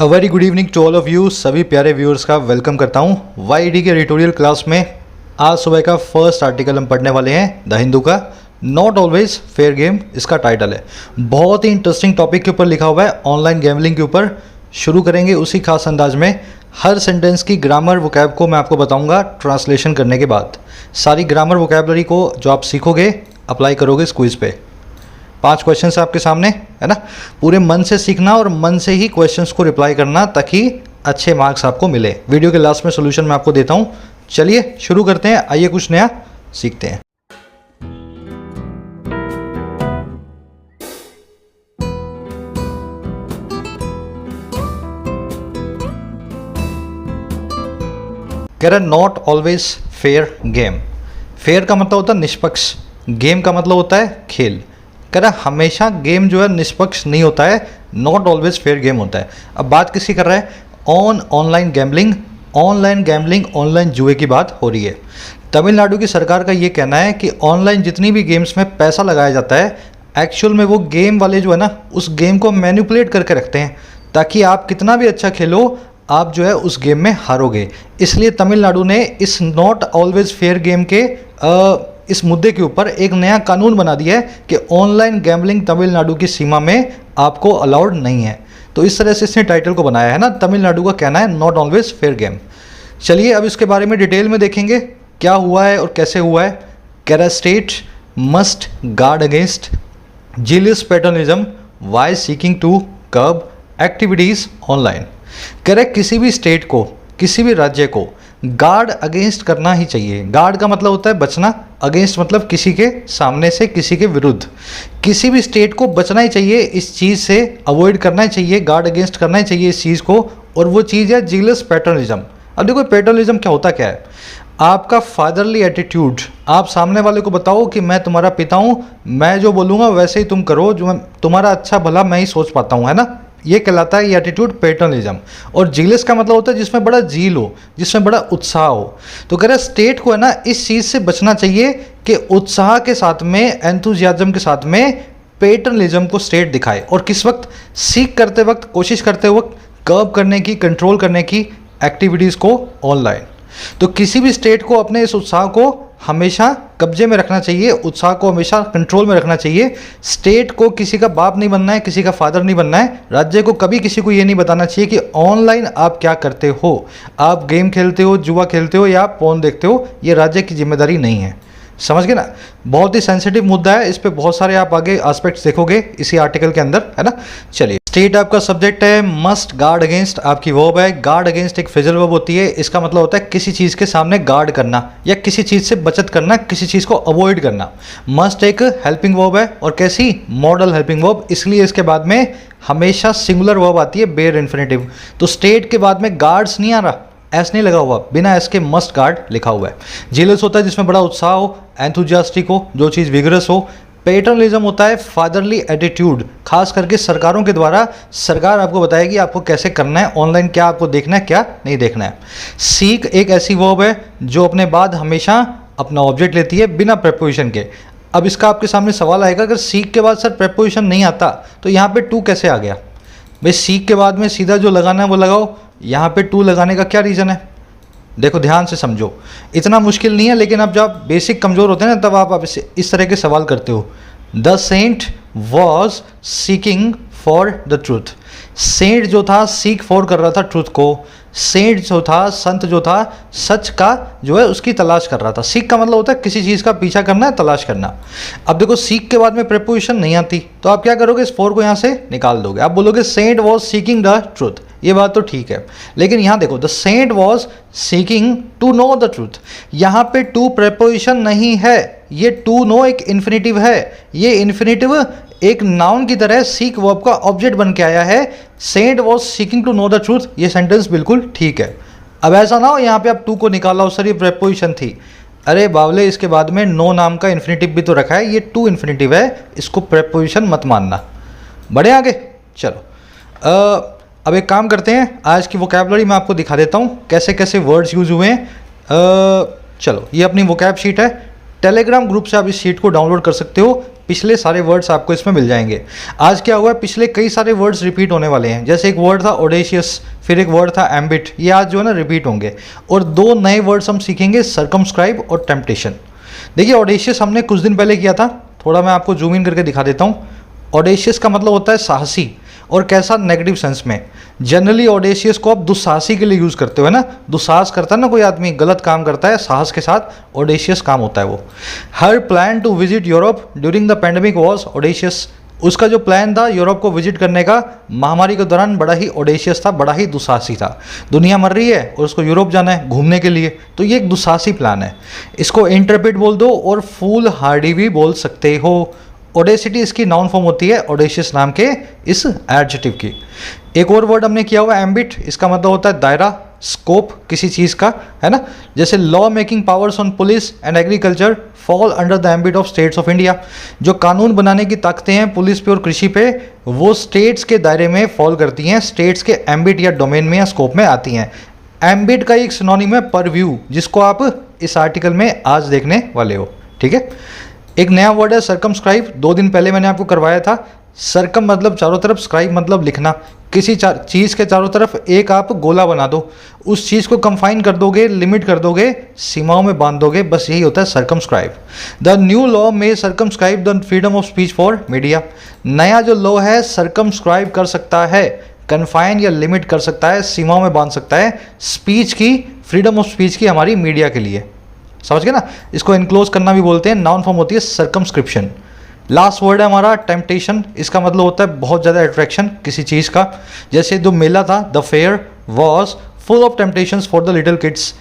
A very good evening to all of you. सभी प्यारे viewers का वेलकम करता हूँ वाईडी के ट्यूटोरियल क्लास में। आज सुबह का फर्स्ट आर्टिकल हम पढ़ने वाले हैं द हिंदू का, नॉट ऑलवेज फेयर गेम इसका टाइटल है। बहुत ही इंटरेस्टिंग टॉपिक के ऊपर लिखा हुआ है, ऑनलाइन गैम्बलिंग के ऊपर। शुरू करेंगे उसी खास अंदाज में। हर सेंटेंस की ग्रामर वोकैब को मैं आपको बताऊंगा ट्रांसलेशन करने के बाद। सारी ग्रामर वोकैबलरी को जो आप सीखोगे अप्लाई करोगे इस क्विज पे। 5 क्वेश्चंस आपके सामने है ना, पूरे मन से सीखना और मन से ही क्वेश्चंस को रिप्लाई करना ताकि अच्छे मार्क्स आपको मिले। वीडियो के लास्ट में सोल्यूशन मैं आपको देता हूँ। चलिए शुरू करते हैं, आइए कुछ नया सीखते हैं। कह रहा not always fair game. Fair का मतलब होता है निष्पक्ष, गेम का मतलब होता है खेल। कह रहा हमेशा गेम जो है निष्पक्ष नहीं होता है, नॉट ऑलवेज फेयर गेम होता है। अब बात किसकी कर रहा है? Online gambling. Online gambling, online जुए की बात हो रही है। तमिलनाडु की सरकार का ये कहना है कि ऑनलाइन जितनी भी गेम्स में पैसा लगाया जाता है, एक्चुअल में वो गेम वाले जो है ना उस गेम को मैनिपुलेट करके रखते हैं ताकि आप कितना भी अच्छा खेलो आप जो है उस गेम में हारोगे। इसलिए तमिलनाडु ने इस नॉट ऑलवेज फेयर गेम के इस मुद्दे के ऊपर एक नया कानून बना दिया है कि ऑनलाइन गैम्बलिंग तमिलनाडु की सीमा में आपको अलाउड नहीं है। तो इस तरह से इसने टाइटल को बनाया है ना। तमिलनाडु का कहना है नॉट ऑलवेज फेयर गेम। चलिए अब इसके बारे में डिटेल में देखेंगे क्या हुआ है और कैसे हुआ है। कह रहा state must guard against zealous paternalism while seeking to curb activities online. कह रहे किसी भी स्टेट को, किसी भी राज्य को गार्ड अगेंस्ट करना ही चाहिए। गार्ड का मतलब होता है बचना, अगेंस्ट मतलब किसी के सामने से, किसी के विरुद्ध। किसी भी स्टेट को बचना ही चाहिए, इस चीज़ से अवॉइड करना ही चाहिए, गार्ड अगेंस्ट करना ही चाहिए इस चीज़ को। और वो चीज़ है जीलस पैटर्निज्म। अब देखो पैटर्निज्म क्या होता क्या है? आपका फादरली एटीट्यूड। आप सामने वाले को बताओ कि मैं तुम्हारा पिता हूँ, मैं जो बोलूँगा वैसे ही तुम करो, जो तुम्हारा अच्छा भला मैं ही सोच पाता हूँ, है ना। ये कहलाता है ये एटीट्यूड पैटर्निज्म। और जीलस का मतलब होता है जिसमें बड़ा जील हो, जिसमें बड़ा उत्साह हो। तो कह रहा है स्टेट को है ना इस चीज़ से बचना चाहिए कि उत्साह के साथ में, एंथुजियाज्म के साथ में पैटर्निज्म को स्टेट दिखाए। और किस वक्त? सीख करते वक्त, कोशिश करते वक्त, कर्ब करने की, कंट्रोल करने की एक्टिविटीज़ को ऑनलाइन। तो किसी भी स्टेट को अपने इस उत्साह को हमेशा कब्जे में रखना चाहिए, उत्साह को हमेशा कंट्रोल में रखना चाहिए। स्टेट को किसी का बाप नहीं बनना है, किसी का फादर नहीं बनना है। राज्य को कभी किसी को ये नहीं बताना चाहिए कि ऑनलाइन आप क्या करते हो, आप गेम खेलते हो, जुआ खेलते हो या पोर्न देखते हो। ये राज्य की जिम्मेदारी नहीं है। समझ गए ना। बहुत ही सेंसिटिव मुद्दा है, इस पे बहुत सारे आप आगे एस्पेक्ट्स देखोगे इसी आर्टिकल के अंदर, है ना। चलिए स्टेट आपका सब्जेक्ट है, मस्ट गार्ड अगेंस्ट आपकी वर्ब है। गार्ड अगेंस्ट एक फ्रेजल वर्ब होती है, इसका मतलब होता है किसी चीज़ के सामने गार्ड करना या किसी चीज़ से बचत करना, किसी चीज़ को अवॉइड करना। मस्ट एक हेल्पिंग वर्ब है और कैसी? मॉडल हेल्पिंग वर्ब, इसलिए इसके बाद में हमेशा सिंगुलर वर्ब आती है, बेयर इन्फिनेटिव। तो स्टेट के बाद में गार्ड्स नहीं आ रहा, एस नहीं लगा हुआ, बिना एस के मस्ट गार्ड लिखा हुआ है। जीलस होता है जिसमें बड़ा उत्साह हो, एंथुजियास्टिक हो, जो चीज़ विगरस हो। पैटर्निज्म होता है फादरली एटीट्यूड, खास करके सरकारों के द्वारा। सरकार आपको बताएगी आपको कैसे करना है, ऑनलाइन क्या आपको देखना है, क्या नहीं देखना है। सीक एक ऐसी वर्ब है जो अपने बाद हमेशा अपना ऑब्जेक्ट लेती है बिना प्रेपोजिशन के। अब इसका आपके सामने सवाल आएगा, अगर सीक के बाद सर प्रेपोजिशन नहीं आता तो यहाँ पे टू कैसे आ गया? भाई सीक के बाद में सीधा जो लगाना है वो लगाओ, यहाँ पे टू लगाने का क्या रीज़न है? देखो ध्यान से समझो, इतना मुश्किल नहीं है, लेकिन अब जब बेसिक कमज़ोर होते हैं ना तब आप इस तरह के सवाल करते हो। The saint was seeking for the truth. Saint जो था सीक फॉर कर रहा था ट्रूथ को। सेंट जो था, संत जो था, सच का जो है उसकी तलाश कर रहा था। सीक का मतलब होता है किसी चीज़ का पीछा करना है, तलाश करना। अब देखो सीक के बाद में प्रेपोजिशन नहीं आती तो आप क्या करोगे? इस फोर को यहाँ से निकाल दोगे। आप बोलोगे saint was seeking the truth, ये बात तो ठीक है, लेकिन यहाँ देखो the saint was seeking to know the truth. यहाँ पे टू प्रेपोजिशन नहीं है, ये टू नो एक इन्फिनेटिव है। ये इन्फिनेटिव एक नाउन की तरह सीक वर्ब का ऑब्जेक्ट बन के आया है। Saint was seeking to know the truth, ये सेंटेंस बिल्कुल ठीक है। अब ऐसा ना हो यहाँ पे आप टू को निकाला हो, सर ये प्रेपोजिशन थी। अरे बावले, इसके बाद में नो नाम का इन्फिनेटिव भी तो रखा है, ये टू इन्फिनेटिव है, इसको प्रेपोजिशन मत मानना। बढ़े आगे, चलो अब एक काम करते हैं, आज की वोकैबुलरी मैं आपको दिखा देता हूँ कैसे कैसे वर्ड्स यूज हुए हैं। चलो ये अपनी वोकैब शीट है, टेलीग्राम ग्रुप से आप इस शीट को डाउनलोड कर सकते हो। पिछले सारे वर्ड्स आपको इसमें मिल जाएंगे। आज क्या हुआ है, पिछले कई सारे वर्ड्स रिपीट होने वाले हैं। जैसे एक वर्ड था ऑडेशियस, फिर एक वर्ड था एम्बिट, ये आज जो है ना रिपीट होंगे। और दो नए वर्ड्स हम सीखेंगे, सर्कमस्क्राइब और टेम्पटेशन। देखिए ऑडेशियस हमने कुछ दिन पहले किया था, थोड़ा मैं आपको जूम इन करके दिखा देता हूँ। ऑडेशियस का मतलब होता है साहसी, और कैसा, नेगेटिव सेंस में। जनरली ऑडेशियस को आप दुस्साहसी के लिए यूज़ करते हो, है ना। दुस्साहस करता है ना कोई आदमी, गलत काम करता है, साहस के साथ ऑडेशियस काम होता है वो। Her plan to visit Europe during the pandemic was audacious. उसका जो प्लान था यूरोप को विजिट करने का महामारी के दौरान बड़ा ही ऑडेशियस था, बड़ा ही दुस्साहसी था। दुनिया मर रही है और उसको यूरोप जाना है घूमने के लिए, तो ये एक दुस्साहसी प्लान है। इसको इंटरप्रेट बोल दो और फूल हार्डी भी बोल सकते हो। ओडेसिटी इसकी नाउन फॉर्म होती है ऑडेशियस नाम के इस एडजेक्टिव की। एक और वर्ड हमने किया हुआ एम्बिट, इसका मतलब होता है दायरा, स्कोप किसी चीज़ का, है ना। जैसे law making powers on police and agriculture fall under the ambit of states of India. जो कानून बनाने की ताकतें हैं पुलिस पे और कृषि पे, वो स्टेट्स के दायरे में फॉल करती हैं, स्टेट्स के एम्बिट या डोमेन में या स्कोप में आती हैं। एम्बिट का एक सिनोनिम है परव्यू, जिसको आप इस आर्टिकल में आज देखने वाले हो, ठीक है। एक नया वर्ड है सर्कमस्क्राइब, 2 दिन पहले मैंने आपको करवाया था। सर्कम मतलब चारों तरफ, स्क्राइब मतलब लिखना। किसी चीज़ के चारों तरफ एक आप गोला बना दो, उस चीज़ को कंफाइन कर दोगे, लिमिट कर दोगे, सीमाओं में बांध दोगे, बस यही होता है सर्कमस्क्राइब। द न्यू लॉ में circumscribe the freedom of speech for media. नया जो लॉ है सर्कमस्क्राइब कर सकता है, कन्फाइन या लिमिट कर सकता है, सीमाओं में बांध सकता है स्पीच की, फ्रीडम ऑफ स्पीच की हमारी मीडिया के लिए। समझ गए ना। इसको इनक्लोज करना भी बोलते हैं, नाउन फॉर्म होती है सर्कमस्क्रिप्शन। लास्ट वर्ड है हमारा टेम्पटेशन, इसका मतलब होता है बहुत ज़्यादा अट्रैक्शन किसी चीज़ का। जैसे जो मेला था, the fair was full of temptations for the little kids.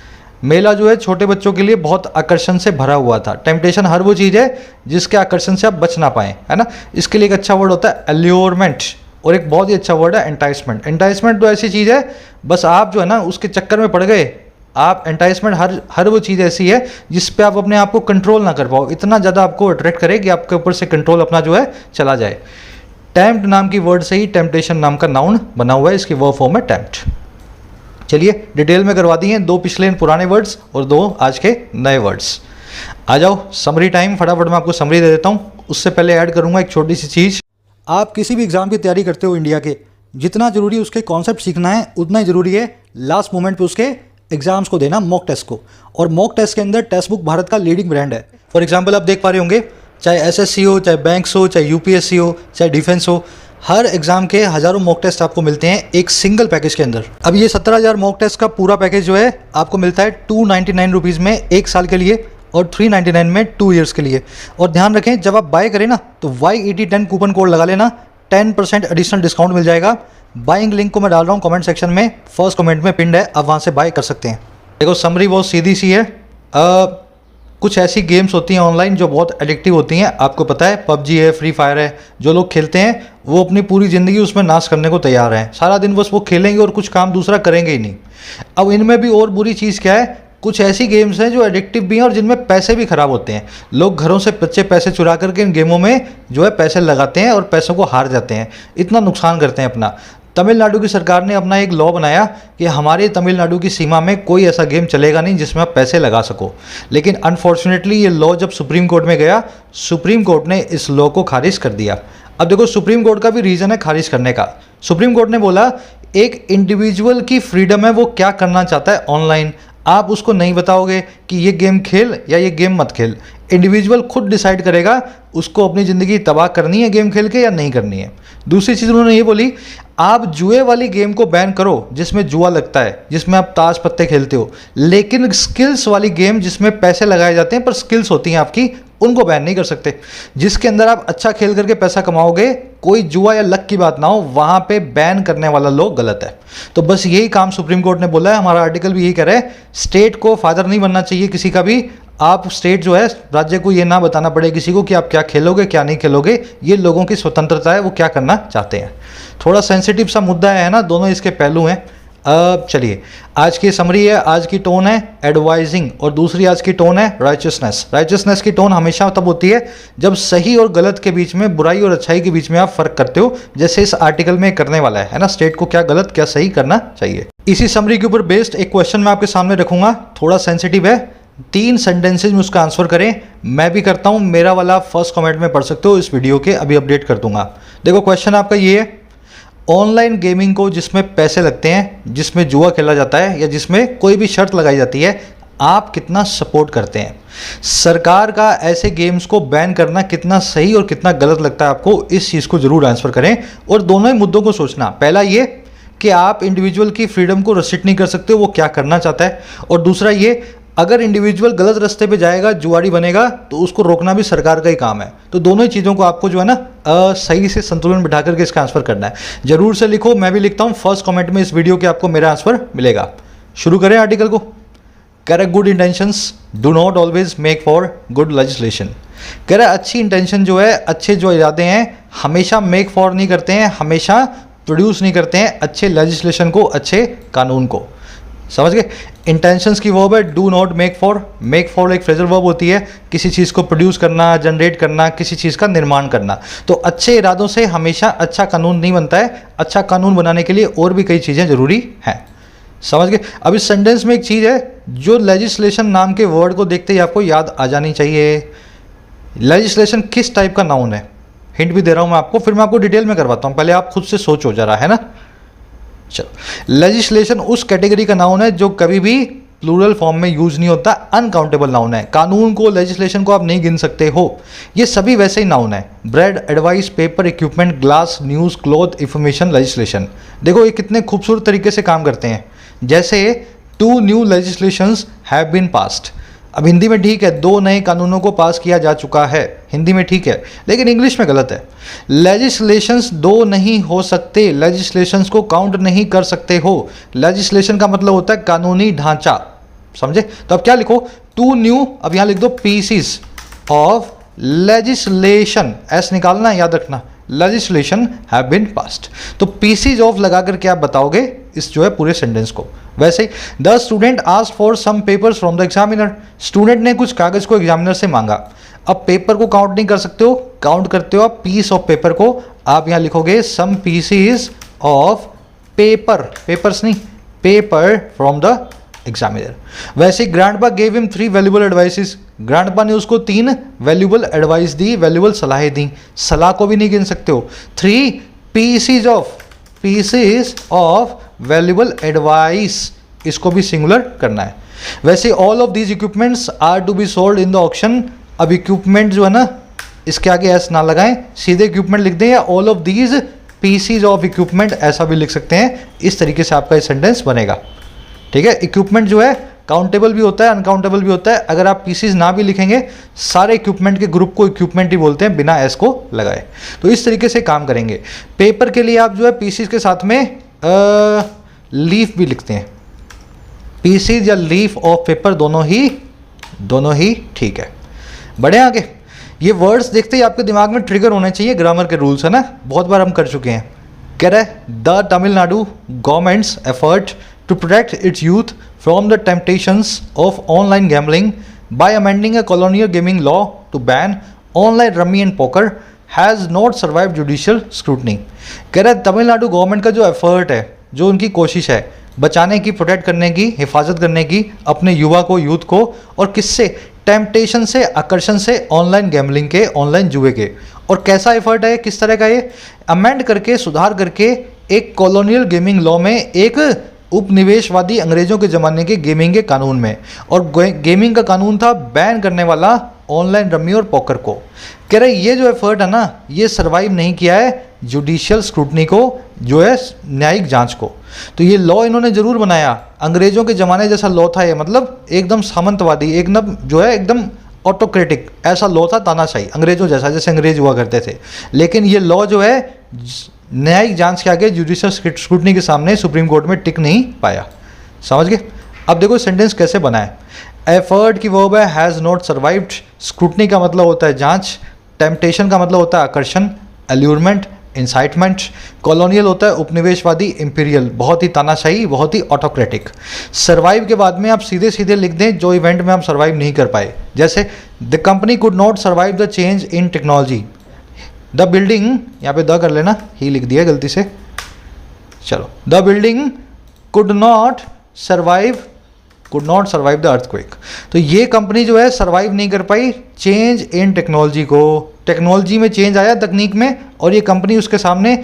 मेला जो है छोटे बच्चों के लिए बहुत आकर्षण से भरा हुआ था। टेम्पटेशन हर वो चीज़ है जिसके आकर्षण से आप बच ना पाएँ, है ना। इसके लिए एक अच्छा वर्ड होता है एल्योरमेंट, और एक बहुत ही अच्छा वर्ड है एंटाइसमेंट। एंटाइसमेंट तो ऐसी चीज़ है, बस आप जो है ना उसके चक्कर में पड़ गए। आप एंटाइसमेंट हर वो चीज़ ऐसी है जिस पे आप अपने आप को कंट्रोल ना कर पाओ, इतना ज़्यादा आपको अट्रैक्ट करे कि आपके ऊपर से कंट्रोल अपना जो है चला जाए। टेम्प्ट नाम की वर्ड से ही टेम्पटेशन नाम का नाउन बना हुआ है, इसकी वर्ब फॉर्म है टेम्प्ट। चलिए डिटेल में करवा दिए 2 पिछले पुराने वर्ड्स और 2 आज के नए वर्ड्स। आ जाओ समरी टाइम, फटाफट मैं आपको समरी दे देता हूँ। उससे पहले ऐड करूँगा एक छोटी सी चीज़। आप किसी भी एग्ज़ाम की तैयारी करते हो इंडिया के, जितना ज़रूरी उसके कॉन्सेप्ट सीखना है उतना ही ज़रूरी है लास्ट मोमेंट पे उसके एग्जाम्स को देना, मॉक टेस्ट को। और मॉक टेस्ट के अंदर टेक्स्ट बुक भारत का लीडिंग ब्रांड है। फॉर एग्जांपल आप देख पा रहे होंगे, चाहे एसएससी हो, चाहे बैंक्स हो, चाहे यूपीएससी हो, चाहे डिफेंस हो, हर एग्जाम के हज़ारों मॉक टेस्ट आपको मिलते हैं एक सिंगल पैकेज के अंदर। अब ये 17,000 मॉक टेस्ट का पूरा पैकेज जो है आपको मिलता है 299 रुपीज़ में 1 साल के लिए, और 399 में 2 ईयर्स के लिए। और ध्यान रखें जब आप बाय करें ना तो YET10 कूपन कोड लगा लेना, 10% एडिशनल डिस्काउंट मिल जाएगा। बाइंग लिंक को मैं डाल रहा हूँ कमेंट सेक्शन में, फर्स्ट कमेंट में पिंड है, आप वहाँ से बाय कर सकते हैं। देखो समरी बहुत सीधी सी है। कुछ ऐसी गेम्स होती हैं ऑनलाइन जो बहुत एडिक्टिव होती हैं, आपको पता है पबजी है, फ्री फायर है। जो लोग खेलते हैं वो अपनी पूरी ज़िंदगी उसमें नाश करने को तैयार हैं, सारा दिन बस वो खेलेंगे और कुछ काम दूसरा करेंगे ही नहीं। अब इनमें भी और बुरी चीज़ क्या है, कुछ ऐसी गेम्स हैं जो एडिक्टिव भी हैं और जिनमें पैसे भी ख़राब होते हैं। लोग घरों से बच्चे पैसे चुरा करके इन गेमों में जो है पैसे लगाते हैं और पैसों को हार जाते हैं, इतना नुकसान करते हैं अपना। तमिलनाडु की सरकार ने अपना एक लॉ बनाया कि हमारे तमिलनाडु की सीमा में कोई ऐसा गेम चलेगा नहीं जिसमें आप पैसे लगा सको। लेकिन अनफॉर्चुनेटली ये लॉ जब सुप्रीम कोर्ट में गया, सुप्रीम कोर्ट ने इस लॉ को खारिज कर दिया। अब देखो सुप्रीम कोर्ट का भी रीज़न है खारिज करने का। सुप्रीम कोर्ट ने बोला एक इंडिविजुअल की फ्रीडम है, वो क्या करना चाहता है ऑनलाइन, आप उसको नहीं बताओगे कि ये गेम खेल या ये गेम मत खेल। इंडिविजुअल खुद डिसाइड करेगा उसको अपनी ज़िंदगी तबाह करनी है गेम खेल के या नहीं करनी है। दूसरी चीज़ उन्होंने ये बोली, आप जुए वाली गेम को बैन करो जिसमें जुआ लगता है, जिसमें आप ताश पत्ते खेलते हो, लेकिन स्किल्स वाली गेम जिसमें पैसे लगाए जाते हैं पर स्किल्स होती हैं आपकी, उनको बैन नहीं कर सकते। जिसके अंदर आप अच्छा खेल करके पैसा कमाओगे, कोई जुआ या लक की बात ना हो, वहाँ पे बैन करने वाला लोग गलत है। तो बस यही काम सुप्रीम कोर्ट ने बोला है। हमारा आर्टिकल भी यही कह रहा है, स्टेट को फादर नहीं बनना चाहिए किसी का भी। आप स्टेट जो है, राज्य को ये ना बताना पड़े किसी को कि आप क्या खेलोगे क्या नहीं खेलोगे, ये लोगों की स्वतंत्रता है, वो क्या करना चाहते हैं। थोड़ा सेंसिटिव सा मुद्दा है ना, दोनों इसके पहलू हैं। अब चलिए आज की समरी है, आज की टोन है एडवाइजिंग और दूसरी आज की टोन है राइचियसनेस। राइचियसनेस की टोन हमेशा तब होती है जब सही और गलत के बीच में, बुराई और अच्छाई के बीच में आप फर्क करते हो, जैसे इस आर्टिकल में करने वाला है ना, स्टेट को क्या गलत क्या सही करना चाहिए। इसी समरी के ऊपर बेस्ड एक क्वेश्चन मैं आपके सामने रखूंगा, थोड़ा सेंसिटिव है, 3 सेंटेंसेज में उसका आंसर करें। मैं भी करता हूँ, मेरा वाला फर्स्ट कमेंट में पढ़ सकते हो इस वीडियो के, अभी अपडेट कर दूंगा। देखो क्वेश्चन आपका ये है, ऑनलाइन गेमिंग को जिसमें पैसे लगते हैं, जिसमें जुआ खेला जाता है या जिसमें कोई भी शर्त लगाई जाती है, आप कितना सपोर्ट करते हैं? सरकार का ऐसे गेम्स को बैन करना कितना सही और कितना गलत लगता है आपको, इस चीज़ को जरूर आंसर करें। और दोनों ही मुद्दों को सोचना, पहला ये कि आप इंडिविजुअल की फ्रीडम को रेस्ट्रिक्ट नहीं कर सकते, वो क्या करना चाहता है, और दूसरा ये अगर इंडिविजुअल गलत रास्ते पे जाएगा, जुआरी बनेगा, तो उसको रोकना भी सरकार का ही काम है। तो दोनों ही चीज़ों को आपको जो है ना सही से संतुलन बिठा करके इसका आंसर करना है। जरूर से लिखो, मैं भी लिखता हूँ, फर्स्ट कमेंट में इस वीडियो के आपको मेरा आंसर मिलेगा। शुरू करें आर्टिकल को। कह रहा है good intentions do not always make for good legislation. कह रहा है अच्छी इंटेंशन जो है, अच्छे जो इरादे हैं, हमेशा मेक फॉर नहीं करते हैं, हमेशा प्रोड्यूस नहीं करते हैं अच्छे लेजिस्लेशन को, अच्छे कानून को। समझ गए? इंटेंशंस की वर्ब है do not make for. Make for एक फ्रेजल वर्ब होती है, किसी चीज़ को प्रोड्यूस करना, जनरेट करना, किसी चीज़ का निर्माण करना। तो अच्छे इरादों से हमेशा अच्छा कानून नहीं बनता है। अच्छा कानून बनाने के लिए और भी कई चीज़ें ज़रूरी हैं। समझ गए? अब इस सेंटेंस में एक चीज़ है जो लेजिस्लेशन नाम के वर्ड को देखते ही आपको याद आ जानी चाहिए। लेजिस्लेशन किस टाइप का नाउन है? हिंट भी दे रहा हूँ मैं आपको, फिर मैं आपको डिटेल में करवाता हूँ, पहले आप खुद से सोचो जरा, है ना। चलो, लेजिस्लेशन उस कैटेगरी का नाउन है जो कभी भी प्लूरल फॉर्म में यूज नहीं होता, अनकाउंटेबल नाउन है। कानून को, लेजिस्लेशन को आप नहीं गिन सकते हो। ये सभी वैसे ही नाउन है। Bread, advice, paper, equipment, glass, news, cloth, information, legislation. देखो ये कितने खूबसूरत तरीके से काम करते हैं। जैसे 2 new legislations have been passed. अब हिंदी में ठीक है, 2 नए कानूनों को पास किया जा चुका है, हिंदी में ठीक है, लेकिन इंग्लिश में गलत है। लेजिस्लेशंस 2 नहीं हो सकते, लेजिस्लेशंस को काउंट नहीं कर सकते हो। लेजिस्लेशन का मतलब होता है कानूनी ढांचा, समझे? तो अब क्या लिखो, 2 न्यू, अब यहाँ लिख दो पीसीस ऑफ लेजिस्लेशन, एस निकालना, याद रखना, लेजिस्लेशन हैव बीन पास्ड। तो पीसीज ऑफ लगा करके आप बताओगे इस जो है पूरे सेंटेंस को। वैसे ही the student asked for some papers from the examiner. Student ने कुछ कागज को एग्जामिनर से मांगा। अब पेपर को काउंट नहीं कर सकते हो, काउंट करते हो आप पीस ऑफ पेपर को। आप यहाँ लिखोगे सम पीसीज ऑफ पेपर, पेपर्स नहीं, पेपर फ्रॉम द एग्जामिनर। वैसे grandpa gave him 3 valuable advices. Grandpa ने उसको 3 वैल्यूबल एडवाइस दी, वैल्यूबल सलाहें दी। सलाह को भी नहीं गिन सकते हो। 3 पीसीज ऑफ वैल्यूबल एडवाइस, इसको भी सिंगुलर करना है। वैसे all of these equipments are to be sold in the auction. अब इक्विपमेंट जो है ना, इसके आगे एस ना लगाएं, सीधे इक्विपमेंट लिख दें, या all of these PCs of equipment ऐसा भी लिख सकते हैं। इस तरीके से आपका ये सेंटेंस बनेगा। ठीक है? इक्विपमेंट जो है काउंटेबल भी होता है, अनकाउंटेबल भी होता है। अगर आप पीसीज ना भी लिखेंगे, सारे इक्विपमेंट के ग्रुप को इक्विपमेंट ही बोलते हैं बिना एस को लगाए। तो इस तरीके से काम करेंगे। पेपर के लिए आप जो है पीसीज के साथ में लीफ भी लिखते हैं। पीसीज या लीफ ऑफ पेपर दोनों ही ठीक है। बढ़े आगे। ये वर्ड्स देखते ही आपके दिमाग में ट्रिगर होने चाहिए, ग्रामर के रूल्स है ना, बहुत बार हम कर चुके हैं। कह रहा है the Tamil Nadu government's effort to protect its youth from the temptations of online gambling by amending a colonial gaming law to ban online rummy and poker has not survive judicial scrutiny. कह रहा है तमिलनाडु गवर्नमेंट का जो effort है, जो उनकी कोशिश है बचाने की, प्रोटेक्ट करने की, हिफाजत करने की अपने युवा को, यूथ को, और किससे? टेम्पटेशन से, आकर्षण से, ऑनलाइन गैम्बलिंग के, ऑनलाइन जुए के। और कैसा एफर्ट है, किस तरह का? ये अमेंड करके, सुधार करके एक कॉलोनियल गेमिंग लॉ में, एक उपनिवेशवादी अंग्रेजों के ज़माने के गेमिंग के कानून में। और गेमिंग का कानून था बैन करने वाला ऑनलाइन रमी और पॉकर को। कह रहे ये जो एफर्ट है ना, ये सर्वाइव नहीं किया है जुडिशियल स्क्रूटनी को, जो है न्यायिक जांच को। तो ये लॉ इन्होंने जरूर बनाया, अंग्रेजों के ज़माने जैसा लॉ था ये, मतलब एकदम सामंतवादी, एकदम जो है एकदम ऑटोक्रेटिक ऐसा लॉ था, तानाशाही अंग्रेजों जैसा, जैसे अंग्रेज हुआ करते थे। लेकिन ये लॉ जो है न्यायिक जांच के आगे, जुडिशियल स्क्रूटनी के सामने सुप्रीम कोर्ट में टिक नहीं पाया। समझ गए? अब देखो सेंटेंस कैसे बना है। एफर्ट की वर्ब है हैज़ नॉट सर्वाइव्ड। स्क्रूटनी का मतलब होता है जांच। टेम्पटेशन का मतलब होता है आकर्षण, अल्यूरमेंट, इंसाइटमेंट। कॉलोनियल होता है उपनिवेशवादी, इंपीरियल, बहुत ही तानाशाही, बहुत ही ऑटोक्रेटिक। सर्वाइव के बाद में आप सीधे सीधे लिख दें जो इवेंट में आप सर्वाइव नहीं कर पाए। जैसे the company could not survive the change in technology. The building, यहाँ पे द कर लेना, ही लिख दिया गलती से। चलो, the building could not survive could not survive the earthquake. तो ये कंपनी जो है सर्वाइव नहीं कर पाई चेंज इन टेक्नोलॉजी को, टेक्नोलॉजी में चेंज आया तकनीक में, और ये कंपनी उसके सामने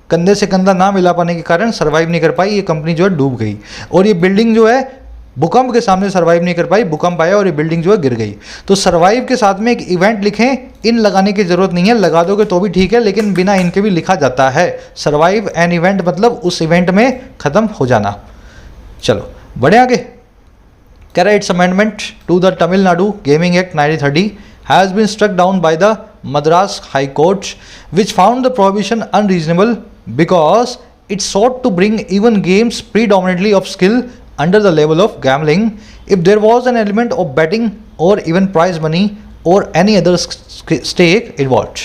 कंधे से कंधा ना मिला पाने के कारण सर्वाइव नहीं कर पाई, ये कंपनी जो है डूब गई। और ये बिल्डिंग जो है भूकंप के सामने सर्वाइव नहीं कर पाई, भूकंप आया और ये बिल्डिंग जो है गिर गई। तो सर्वाइव के साथ में एक इवेंट लिखें, इन लगाने की जरूरत नहीं है, लगा दोगे तो भी ठीक है, लेकिन बिना इनके भी लिखा जाता है। सर्वाइव एन इवेंट मतलब उस इवेंट में खत्म हो जाना। चलो बढ़े आगे। कह रहा its amendment to the Tamil Nadu gaming act 1930 has been struck down by the Madras high court which found the prohibition unreasonable because it sought to bring even games predominantly of skill under the level of gambling if there was an element of betting or even prize money or any other stake involved।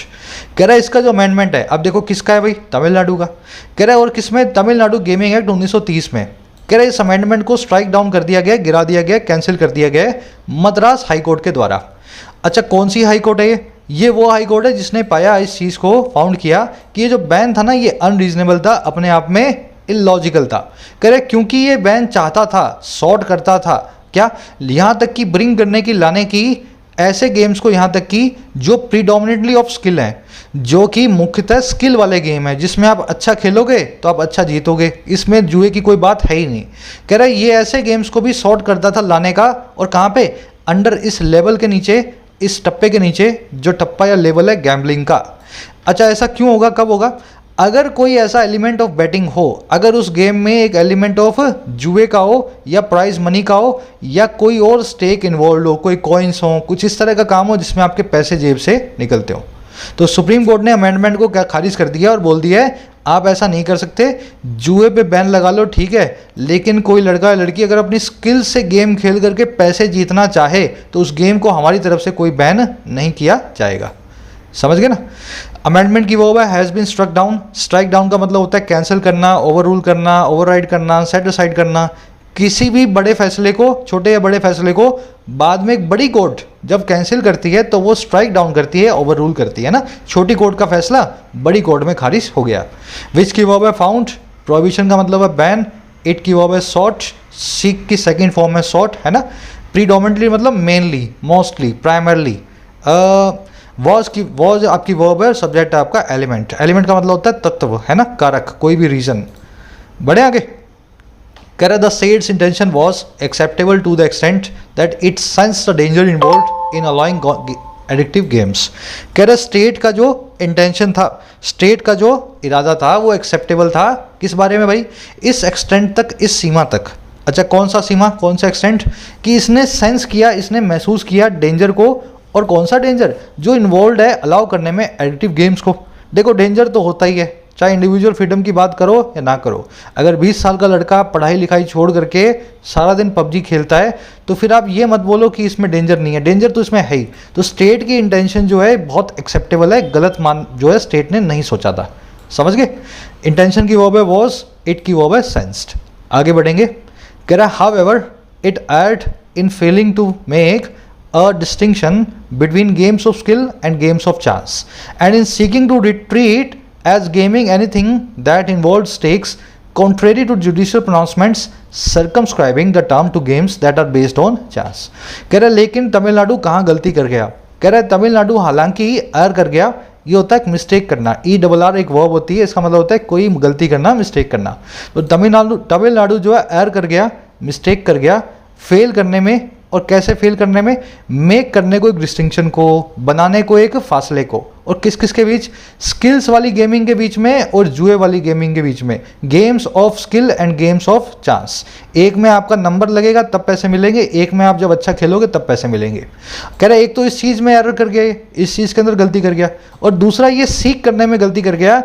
कह रहा है इसका जो amendment है, अब देखो किसका है भाई, तमिलनाडु का। कह रहा है और किसमें, तमिलनाडु गेमिंग एक्ट 1930 में। कह रहा है इस अमेंडमेंट को स्ट्राइक डाउन कर दिया गया, गिरा दिया गया, कैंसिल कर दिया गया मद्रास हाई कोर्ट के द्वारा। अच्छा कौन सी हाई कोर्ट है ये वो हाई कोर्ट है जिसने पाया, इस चीज़ को फाउंड किया कि ये जो बैन था ना ये अनरीजनेबल था, अपने आप में इलॉजिकल था। कह रहे क्योंकि ये बैन चाहता था, सॉर्ट करता था क्या, यहाँ तक कि ब्रिंग करने की, लाने की ऐसे गेम्स को यहाँ तक कि जो प्रीडोमिनेटली ऑफ स्किल हैं, जो कि मुख्यतः स्किल वाले गेम है, जिसमें आप अच्छा खेलोगे तो आप अच्छा जीतोगे, इसमें जुए की कोई बात है ही नहीं। कह रहा है ये ऐसे गेम्स को भी सॉर्ट करता था लाने का, और कहाँ पे, अंडर इस लेवल के नीचे, इस टप्पे के नीचे, जो टप्पा या लेवल है गैम्बलिंग का। अच्छा ऐसा क्यों होगा, कब होगा, अगर कोई ऐसा एलिमेंट ऑफ बैटिंग हो, अगर उस गेम में एक एलिमेंट ऑफ जुए का हो या प्राइज मनी का हो या कोई और स्टेक इन्वॉल्व हो, कोई कॉइन्स हो, कुछ इस तरह का काम हो जिसमें आपके पैसे जेब से निकलते हो। तो सुप्रीम कोर्ट ने अमेंडमेंट को क्या खारिज कर दिया और बोल दिया है आप ऐसा नहीं कर सकते, जुए पे बैन लगा लो ठीक है, लेकिन कोई लड़का या लड़की अगर अपनी स्किल से गेम खेल करके पैसे जीतना चाहे तो उस गेम को हमारी तरफ से कोई बैन नहीं किया जाएगा। समझ गए ना। अमेंडमेंट की वो है has been struck down. Strike down का मतलब होता है कैंसिल करना, ओवर रूल करना, ओवरराइड करना, सेट असाइड करना। किसी भी बड़े फैसले को, छोटे या बड़े फैसले को बाद में एक बड़ी कोर्ट जब कैंसिल करती है तो वो स्ट्राइक डाउन करती है, ओवर रूल करती है ना। छोटी कोर्ट का फैसला बड़ी कोर्ट में खारिज हो गया। विच की वर्ब है फाउंड, प्रोहिबिशन का मतलब है बैन, इट की वर्ब है सॉट, सीक की सेकंड फॉर्म है सॉट है ना। प्रीडोमिनेटली मतलब मेनली, मोस्टली, प्राइमरली। वॉज आपकी वर्ब है, सब्जेक्ट है आपका एलिमेंट। एलिमेंट का मतलब होता है तत्व है ना, कारक, कोई भी रीजन। बढ़े आगे। कह रहा the state's intention was acceptable to the extent that it sense the danger involve in allowing addictive games. कह रहा स्टेट का जो इंटेंशन था, स्टेट का जो इरादा था वो एक्सेप्टेबल था, किस बारे में भाई, इस एक्सटेंट तक, इस सीमा तक। अच्छा कौन सा सीमा, कौन सा एक्सटेंट, कि इसने सेंस किया, इसने महसूस किया डेंजर को। और कौन सा डेंजर, जो इन्वॉल्व है अलाउ करने में एडिक्टिव गेम्स को। देखो डेंजर तो होता ही है, चाहे इंडिविजुअल फ्रीडम की बात करो या ना करो। अगर 20 साल का लड़का पढ़ाई लिखाई छोड़ करके सारा दिन पबजी खेलता है तो फिर आप ये मत बोलो कि इसमें डेंजर नहीं है, डेंजर तो इसमें है ही। तो स्टेट की इंटेंशन जो है बहुत एक्सेप्टेबल है, गलत मान जो है स्टेट ने नहीं सोचा था। समझ गए। इंटेंशन की वर्ब है वॉज, इट की वर्ब है सेंस्ड। आगे बढ़ेंगे। कह रहा है however it erred in failing to make a distinction between games of skill and games of chance, and in seeking to treat as gaming anything that involves stakes, contrary to judicial pronouncements circumscribing the term to games that are based on chance। कह रहा है लेकिन तमिलनाडु कहाँ गलती कर गया। कह रहा है तमिलनाडु हालांकि एर कर गया, ये होता है मिस्टेक करना, ERR एक वर्ब होती है, इसका मतलब होता है कोई गलती करना, मिस्टेक करना। तो तमिलनाडु जो है एर कर गया, मिस्टेक कर गया, फेल करने में। और कैसे फेल करने में, मेक करने को एक डिस्टिंक्शन को, बनाने को एक फासले को। और किस किस के बीच, स्किल्स वाली गेमिंग के बीच में और जुए वाली गेमिंग के बीच में। Games of skill and games of chance. एक में आपका नंबर लगेगा तब पैसे मिलेंगे, एक में आप जब अच्छा खेलोगे तब पैसे मिलेंगे। कह रहा है एक तो इस चीज़ में एरर कर गया, इस चीज़ के अंदर गलती कर गया, और दूसरा ये सीख करने में गलती कर गया।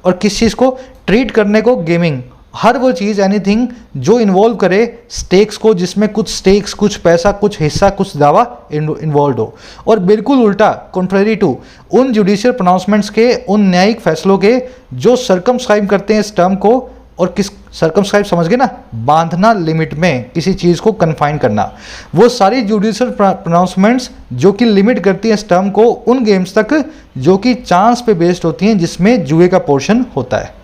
और किस चीज़ को, ट्रीट करने को गेमिंग, हर वो चीज़ एनीथिंग जो इन्वॉल्व करे स्टेक्स को, जिसमें कुछ स्टेक्स, कुछ पैसा, कुछ हिस्सा, कुछ दावा इन्वॉल्व हो। और बिल्कुल उल्टा, कॉन्ट्रेरी टू उन जुडिशियल प्रोनाउंसमेंट्स के, उन न्यायिक फैसलों के जो सर्कमस्क्राइब करते हैं इस टर्म को। और किस, सर्कमस्क्राइब समझ गए ना, बांधना, लिमिट में किसी चीज़ को कन्फाइन करना। वो सारी जुडिशियल प्रोनाउंसमेंट्स जो कि लिमिट करती हैं इस टर्म को उन गेम्स तक जो कि चांस पे बेस्ड होती हैं, जिसमें जुए का पोर्शन होता है।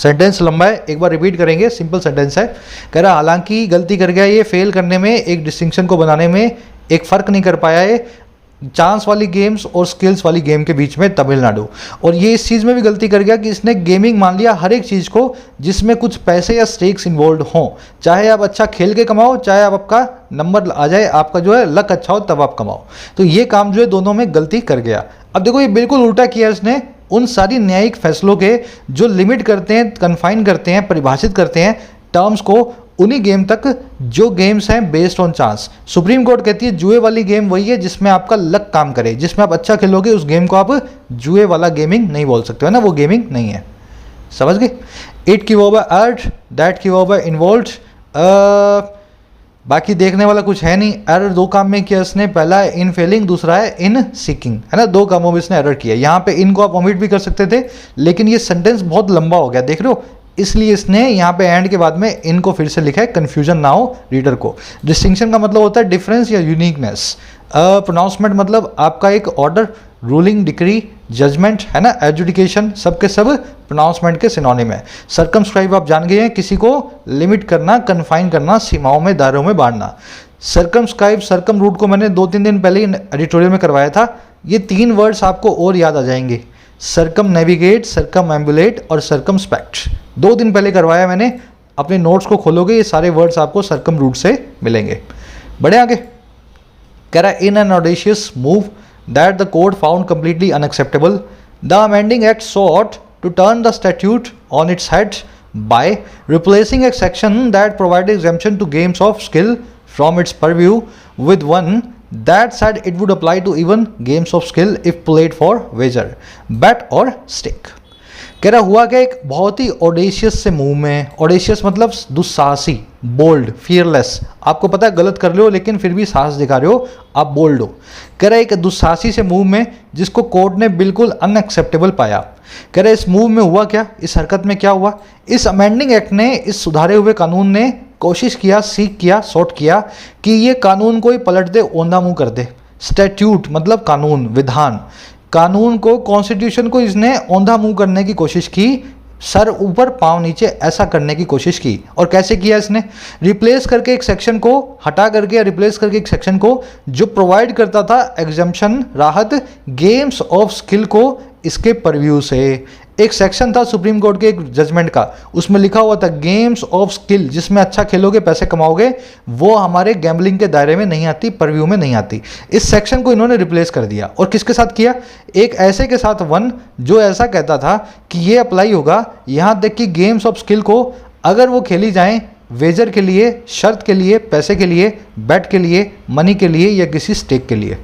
सेंटेंस लंबा है, एक बार रिपीट करेंगे, सिंपल सेंटेंस है। कह रहा हालांकि गलती कर गया ये, फेल करने में, एक डिस्टिंक्शन को बनाने में एक फ़र्क नहीं कर पाया है चांस वाली गेम्स और स्किल्स वाली गेम के बीच में तमिलनाडु। और ये इस चीज़ में भी गलती कर गया कि इसने गेमिंग मान लिया हर एक चीज़ को जिसमें कुछ पैसे या स्टेक्स इन्वॉल्व हों। चाहे आप अच्छा खेल के कमाओ, चाहे आप आपका नंबर आ जाए, आपका जो है लक अच्छा हो तब आप कमाओ। तो ये काम जो है दोनों में गलती कर गया। अब देखो ये बिल्कुल उल्टा किया इसने उन सारी न्यायिक फैसलों के जो लिमिट करते हैं, कन्फाइन करते हैं, परिभाषित करते हैं टर्म्स को उन्हीं गेम तक जो गेम्स हैं based on chance. Supreme court कहती है जुए वाली गेम वही है जिसमें आपका लक काम करे, जिसमें आप अच्छा खेलोगे उस गेम को आप जुए वाला गेमिंग नहीं बोल सकते हो ना, वो गेमिंग नहीं है। समझ गए? इट की वो अर्थ, दैट की वो इन्वॉल्व, बाकी देखने वाला कुछ है नहीं। एरर दो काम में किया इसने, पहला है इन फेलिंग, दूसरा है इन सीकिंग, है ना, दो कामों में इसने एरर किया। यहाँ पे इनको आप ओमिट भी कर सकते थे, लेकिन ये सेंटेंस बहुत लंबा हो गया, देख रहे हो, इसलिए इसने यहाँ पे एंड के बाद में इनको फिर से लिखा है, कंफ्यूजन ना हो रीडर को। डिस्टिंक्शन का मतलब होता है डिफरेंस या यूनिकनेस। प्रोनाउंसमेंट मतलब आपका एक ऑर्डर, रूलिंग, डिक्री, जजमेंट, है ना, एजुडिकेशन, सबके सब प्रोनाउंसमेंट के सिनोनिम है। सर्कमस्क्राइब आप जान गए हैं, किसी को लिमिट करना, कन्फाइन करना, सीमाओं में, दायरों में बांटना। सर्कमस्क्राइब, सर्कम रूट को मैंने 2-3 दिन पहले ही एडिटोरियल में करवाया था। ये 3 वर्ड्स आपको और याद आ जाएंगे, सर्कम नेविगेट, सर्कम एम्बुलेट और सर्कमस्पेक्ट। 2 दिन पहले करवाया मैंने, अपने नोट्स को खोलोगे ये सारे वर्ड्स आपको सर्कम रूट से मिलेंगे। बढ़े आगे, कह रहा है in an audacious move that the court found completely unacceptable, the amending act sought to turn the statute on its head by replacing a section that provided exemption to games of skill from its purview with one that said it would apply to even games of skill if played for wager, bet or stake। कह रहा हुआ क्या, एक बहुत ही audacious से move में, audacious मतलब दुस्साहसी, bold, fearless, आपको पता है गलत कर रहे हो लेकिन फिर भी साहस दिखा रहे हो, आप बोल्ड हो। कह रहा है एक दुस्साहसी से मूव में जिसको कोर्ट ने बिल्कुल अनएक्सेप्टेबल पाया। कह रहा है इस मूव में हुआ क्या, इस हरकत में क्या हुआ, इस अमेंडिंग एक्ट ने, इस सुधारे हुए कानून ने कोशिश किया, सीख किया, सॉर्ट किया कि ये कानून को ही पलट दे, ओंधा मुँह कर दे। स्टैट्यूट मतलब कानून, विधान, कानून को, कॉन्स्टिट्यूशन को इसने औंधा मुंह करने की कोशिश की, सर ऊपर पांव नीचे ऐसा करने की कोशिश की। और कैसे किया इसने, रिप्लेस करके एक सेक्शन को, हटा करके या रिप्लेस करके एक सेक्शन को जो प्रोवाइड करता था एग्जम्पशन, राहत, गेम्स ऑफ स्किल को इसके परव्यू से। एक सेक्शन था सुप्रीम कोर्ट के एक जजमेंट का, उसमें लिखा हुआ था गेम्स ऑफ स्किल, जिसमें अच्छा खेलोगे पैसे कमाओगे, वो हमारे गैम्बलिंग के दायरे में नहीं आती, परव्यू में नहीं आती। इस सेक्शन को इन्होंने रिप्लेस कर दिया। और किसके साथ किया, एक ऐसे के साथ वन जो ऐसा कहता था कि ये अप्लाई होगा यहाँ तक कि गेम्स ऑफ स्किल को अगर वो खेली जाएँ वेजर के लिए, शर्त के लिए, पैसे के लिए, बेट के लिए, मनी के लिए या किसी स्टेक के लिए।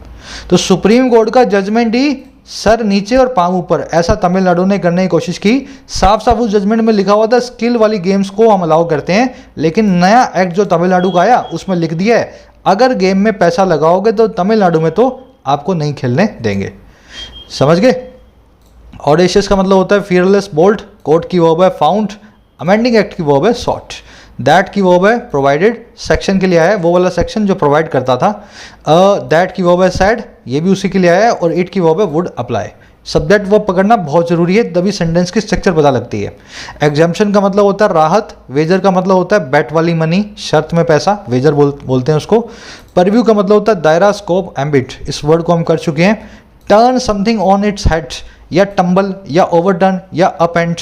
तो सुप्रीम कोर्ट का जजमेंट ही सर नीचे और पांव ऊपर ऐसा तमिलनाडु ने करने की कोशिश की। साफ साफ उस जजमेंट में लिखा हुआ था स्किल वाली गेम्स को हम अलाउ करते हैं, लेकिन नया एक्ट जो तमिलनाडु का आया उसमें लिख दिया है अगर गेम में पैसा लगाओगे तो तमिलनाडु में तो आपको नहीं खेलने देंगे। समझ गए? ऑडेशियस का मतलब होता है फियरलेस, बोल्ड, कोर्ट की वर्ब है फाउंड, अमेंडिंग एक्ट की वर्ब है सॉट, दैट की वर्ब है प्रोवाइडेड, सेक्शन के लिए आया है वो वाला सेक्शन जो प्रोवाइड करता था, दैट की वर्ब है सैड, ये भी उसी के लिए आया है, और इट की वर्ब है वुड अप्लाई। सब्जेक्ट वर्ब पकड़ना बहुत जरूरी है, तभी सेंटेंस की स्ट्रक्चर पता लगती है। एग्जाम्पशन का मतलब होता है राहत, वेजर का मतलब होता है बेट वाली मनी, शर्त में पैसा, वेजर बोलते हैं उसको। परव्यू का मतलब होता है दायरा, स्कोप, एम्बिट, इस वर्ड को हम कर चुके हैं। Turn something on its head, या टम्बल, या ओवरटर्न, या अप एंड,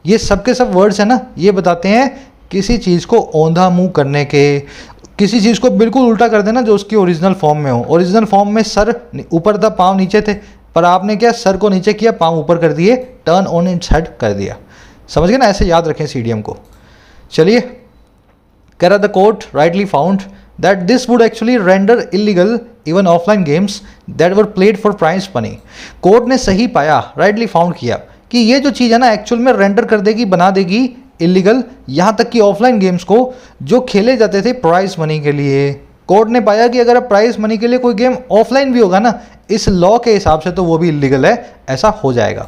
ये सबके सब वर्ड्स है ना, ये बताते हैं किसी चीज़ को औंधा मुंह करने के, किसी चीज़ को बिल्कुल उल्टा कर देना जो उसकी ओरिजिनल फॉर्म में हो। ओरिजिनल फॉर्म में सर ऊपर था, पाँव नीचे थे, पर आपने क्या सर को नीचे किया, पाँव ऊपर कर दिए, टर्न ऑन इट्स हेड कर दिया। समझ गए ना? ऐसे याद रखें सीडीएम को। चलिए, कह रहा the court rightly found that this would actually render illegal even offline games that were played for prize money. Court ने सही पाया, राइटली फाउंड किया कि ये जो चीज़ है ना एक्चुअल में रेंडर कर देगी, बना देगी इलीगल, यहाँ तक कि ऑफलाइन गेम्स को जो खेले जाते थे प्राइज मनी के लिए। कोर्ट ने पाया कि अगर प्राइज मनी के लिए कोई गेम ऑफलाइन भी होगा ना, इस लॉ के हिसाब से तो वो भी इलीगल है, ऐसा हो जाएगा।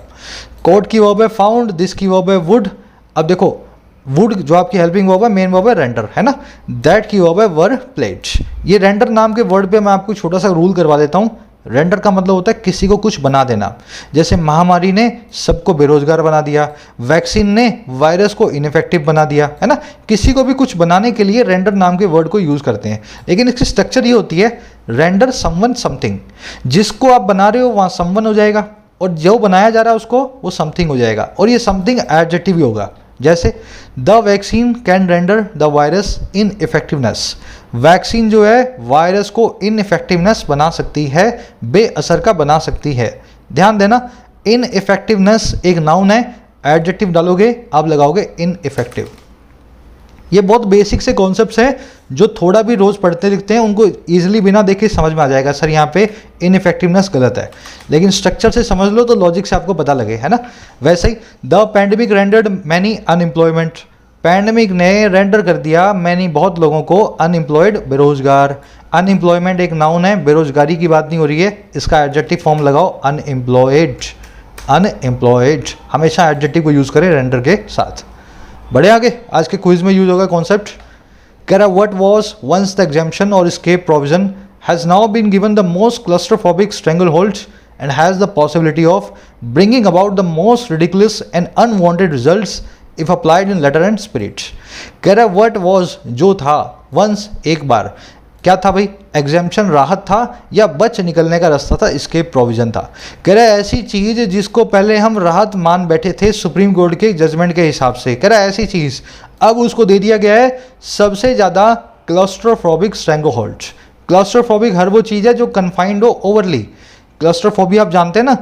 कोर्ट की वर्ब है फाउंड, दिस की वर्ब है वुड। अब देखो वुड जो आपकी हेल्पिंग वर्ब है, मेन वर्ब है रेंडर, है ना। दैट की वर्ब है वर प्लेड। ये रेंडर नाम के वर्ड पे मैं आपको छोटा सा रूल करवा देता हूँ। रेंडर का मतलब होता है किसी को कुछ बना देना। जैसे महामारी ने सबको बेरोजगार बना दिया, वैक्सीन ने वायरस को इनफेक्टिव बना दिया, है ना। किसी को भी कुछ बनाने के लिए रेंडर नाम के वर्ड को यूज़ करते हैं, लेकिन इसकी स्ट्रक्चर ये होती है रेंडर समवन समथिंग। जिसको आप बना रहे हो वहाँ समवन हो जाएगा, और जो बनाया जा रहा है उसको वो समथिंग हो जाएगा, और ये समथिंग एडजेक्टिव ही होगा। जैसे the vaccine can render the virus in effectiveness. Vaccine जो है वायरस को इन इफेक्टिवनेस बना सकती है, बेअसर का बना सकती है। ध्यान देना, इन इफेक्टिवनेस एक नाउन है, एडजेक्टिव डालोगे आप लगाओगे इन इफेक्टिव। ये बहुत बेसिक से कॉन्सेप्ट्स हैं जो थोड़ा भी रोज़ पढ़ते लिखते हैं उनको ईजिली बिना देखे समझ में आ जाएगा, सर यहाँ पे इनइफेक्टिवनेस गलत है, लेकिन स्ट्रक्चर से समझ लो तो लॉजिक से आपको पता लगे, है ना। वैसे ही the pandemic rendered many unemployment. Pandemic ने रेंडर कर दिया मैनी बहुत लोगों को अनएम्प्लॉयड बेरोजगार। अनएम्प्लॉयमेंट एक नाउन है, बेरोजगारी की बात नहीं हो रही है, इसका एडजेक्टिव फॉर्म लगाओ अनएम्प्लॉयड। अनएम्प्लॉयड हमेशा एडजेक्टिव को यूज़ करें रेंडर के साथ। बढ़े आगे, आज के क्विज में यूज होगा कॉन्सेप्ट। कह रहा what was once the exemption or escape provision has now been given the most claustrophobic stranglehold and has the possibility of bringing about the most ridiculous and unwanted results if applied in letter and spirit. कह रहा what was जो था, once एक बार, क्या था भाई, exemption राहत था या बच निकलने का रास्ता था, एस्केप प्रोविजन था। कह रहा है ऐसी चीज़ जिसको पहले हम राहत मान बैठे थे सुप्रीम कोर्ट के जजमेंट के हिसाब से, कह रहा है ऐसी चीज़ अब उसको दे दिया गया है सबसे ज़्यादा क्लस्ट्रोफोबिक स्ट्रेंगलहोल्ड। क्लस्ट्रोफोबिक हर वो चीज़ है जो कन्फाइंड हो ओवरली। क्लस्ट्रोफोबिया आप जानते हैं ना,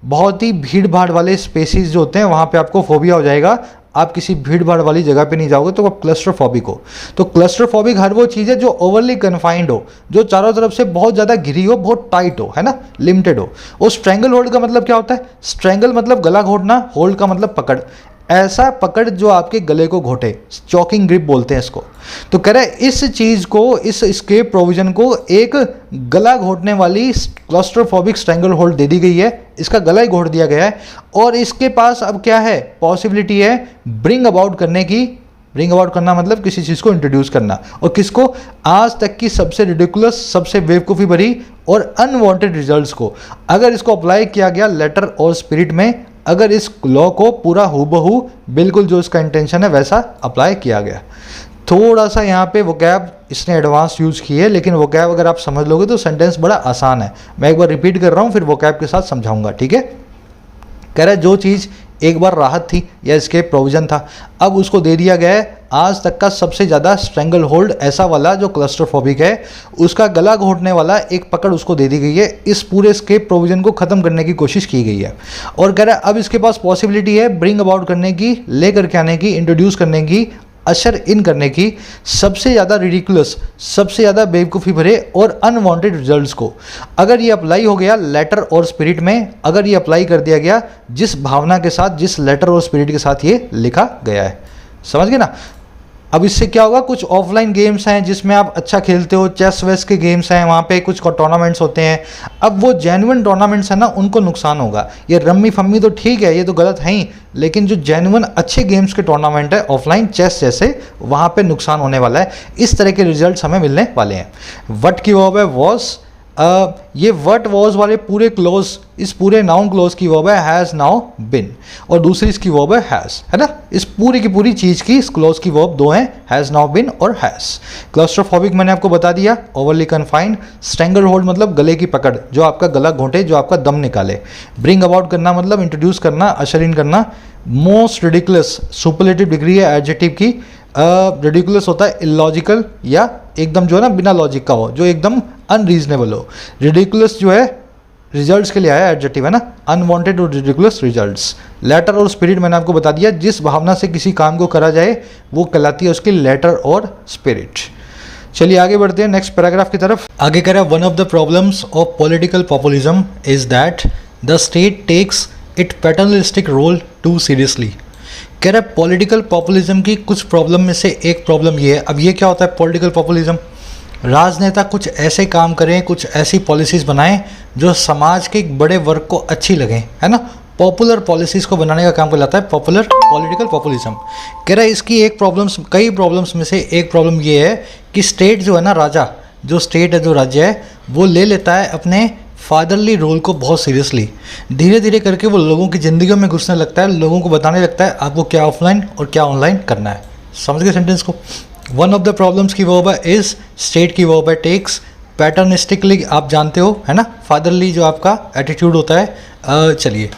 बहुत ही भीड़ भाड़ वाले स्पेसिस जो होते हैं वहाँ पे आपको फोबिया हो जाएगा, आप किसी भीड़ भाड़ वाली जगह पे नहीं जाओगे तो आप क्लस्ट्रोफोबिक हो। तो क्लस्ट्रोफोबिक हर वो चीज़ है जो ओवरली कन्फाइंड हो, जो चारों तरफ से बहुत ज़्यादा घिरी हो, बहुत टाइट हो, है ना, लिमिटेड हो। और स्ट्रेंगल होल्ड का मतलब क्या होता है, स्ट्रेंगल मतलब गला घोटना, होल्ड का मतलब पकड़, ऐसा पकड़ जो आपके गले को घोटे, चॉकिंग ग्रिप बोलते हैं इसको। तो कह रहे हैं इस चीज़ को, इस एस्केप प्रोविजन को एक गला घोटने वाली क्लस्ट्रोफोबिक स्ट्रेंगल होल्ड दे दी गई है, इसका गला ही घोट दिया गया है, और इसके पास अब क्या है, पॉसिबिलिटी है ब्रिंग अबाउट करने की। ब्रिंग अबाउट करना मतलब किसी चीज़ को इंट्रोड्यूस करना, और किसको, आज तक की सबसे रिडिकुलस, सबसे बेवकूफ़ी भरी और अनवांटेड रिजल्ट्स को। अगर इसको अप्लाई किया गया लेटर और स्पिरिट में, अगर इस लॉ को पूरा हूबहू बिल्कुल जो इसका इंटेंशन है वैसा अप्लाई किया गया। थोड़ा सा यहाँ पे वोकैब इसने एडवांस यूज़ की है, लेकिन वोकैब अगर आप समझ लोगे तो सेंटेंस बड़ा आसान है। मैं एक बार रिपीट कर रहा हूँ, फिर वोकैब के साथ समझाऊंगा, ठीक है। कह रहा है जो चीज़ एक बार राहत थी या एस्केप प्रोविजन था, अब उसको दे दिया गया है आज तक का सबसे ज़्यादा स्ट्रेंगल होल्ड, ऐसा वाला जो क्लस्ट्रोफोबिक है, उसका गला घोटने वाला एक पकड़ उसको दे दी गई है। इस पूरे एस्केप प्रोविजन को ख़त्म करने की कोशिश की गई है, और कह रहा है अब इसके पास पॉसिबिलिटी है ब्रिंग अबाउट करने की, लेकर के आने की, इंट्रोड्यूस करने की, अशर इन करने की सबसे ज़्यादा रिडिकुलस, सबसे ज़्यादा बेवकूफ़ी भरे और अनवांटेड रिजल्ट्स को। अगर ये अप्लाई हो गया लेटर और स्पिरिट में, अगर ये अप्लाई कर दिया गया जिस भावना के साथ, जिस लेटर और स्पिरिट के साथ ये लिखा गया है, समझ गए ना। अब इससे क्या होगा, कुछ ऑफलाइन गेम्स हैं जिसमें आप अच्छा खेलते हो, चेस वेस के गेम्स हैं, वहाँ पे कुछ टूर्नामेंट्स होते हैं, अब वो जेन्युइन टूर्नामेंट्स हैं ना, उनको नुकसान होगा। ये रम्मी फम्मी तो ठीक है, ये तो गलत है ही, लेकिन जो जेन्युइन अच्छे गेम्स के टूर्नामेंट है ऑफलाइन, चेस जैसे, वहाँ पे नुकसान होने वाला है। इस तरह के रिजल्ट्स हमें मिलने वाले हैं। वट की वर्ब है वॉज, ये वट वॉज वाले पूरे क्लोज, इस पूरे नाउन क्लोज की वर्ब है हैज़ नाउ बिन, और दूसरी इसकी वर्ब है हैज़, है ना। इस पूरी की पूरी चीज़ की इस क्लोज की वर्ब दो हैं, हैज़ नाउ बिन और हैज़। क्लस्ट्रोफोबिक मैंने आपको बता दिया, ओवरली कन्फाइंड। स्ट्रेंगल होल्ड मतलब गले की पकड़, जो आपका गला घोंटे, जो आपका दम निकाले। ब्रिंग अबाउट करना मतलब इंट्रोड्यूस करना, अशर इन करना। मोस्ट रिडिकुलस सुपरलेटिव डिग्री है एडजेक्टिव की। रिडिकुलस होता है इलॉजिकल या एकदम जो है ना बिना लॉजिक का हो, जो एकदम अनरीजनेबल हो। रिडिकुलस जो है रिजल्ट्स के लिए आया एडजेक्टिव, है ना, अनवांटेड और रिडिकुलस रिजल्ट्स। लेटर और स्पिरिट मैंने आपको बता दिया, जिस भावना से किसी काम को करा जाए वो कहलाती है उसकी लेटर और स्पिरिट। चलिए आगे बढ़ते हैं नेक्स्ट पैराग्राफ की तरफ। आगे कह रहा है one of the problems of political populism is that the state takes it paternalistic role too seriously. कह रहा है पॉलिटिकल पॉपुलिज्म की कुछ प्रॉब्लम में से एक प्रॉब्लम ये है। अब ये क्या होता है पॉलिटिकल पॉपुलिज्म, राजनेता कुछ ऐसे काम करें, कुछ ऐसी पॉलिसीज़ बनाएं जो समाज के एक बड़े वर्ग को अच्छी लगें, है ना। पॉपुलर पॉलिसीज़ को बनाने का काम कहलाता है पॉपुलर पॉलिटिकल पॉपुलिज्म। कह रहा है इसकी एक प्रॉब्लम्स, कई प्रॉब्लम्स में से एक प्रॉब्लम ये है कि स्टेट जो है ना, राजा जो स्टेट है, जो राज्य है, वो ले लेता है अपने फादरली रोल को बहुत सीरियसली। धीरे धीरे करके वो लोगों की ज़िंदगियों में घुसने लगता है, लोगों को बताने लगता है आपको क्या ऑफलाइन और क्या ऑनलाइन करना है। समझ गए सेंटेंस को। वन ऑफ द प्रॉब्लम्स की वर्ब है इज, स्टेट की वर्ब है टेक्स। पैटर्निस्टिकली आप जानते हो है ना, फादरली जो आपका एटीट्यूड होता है। चलिए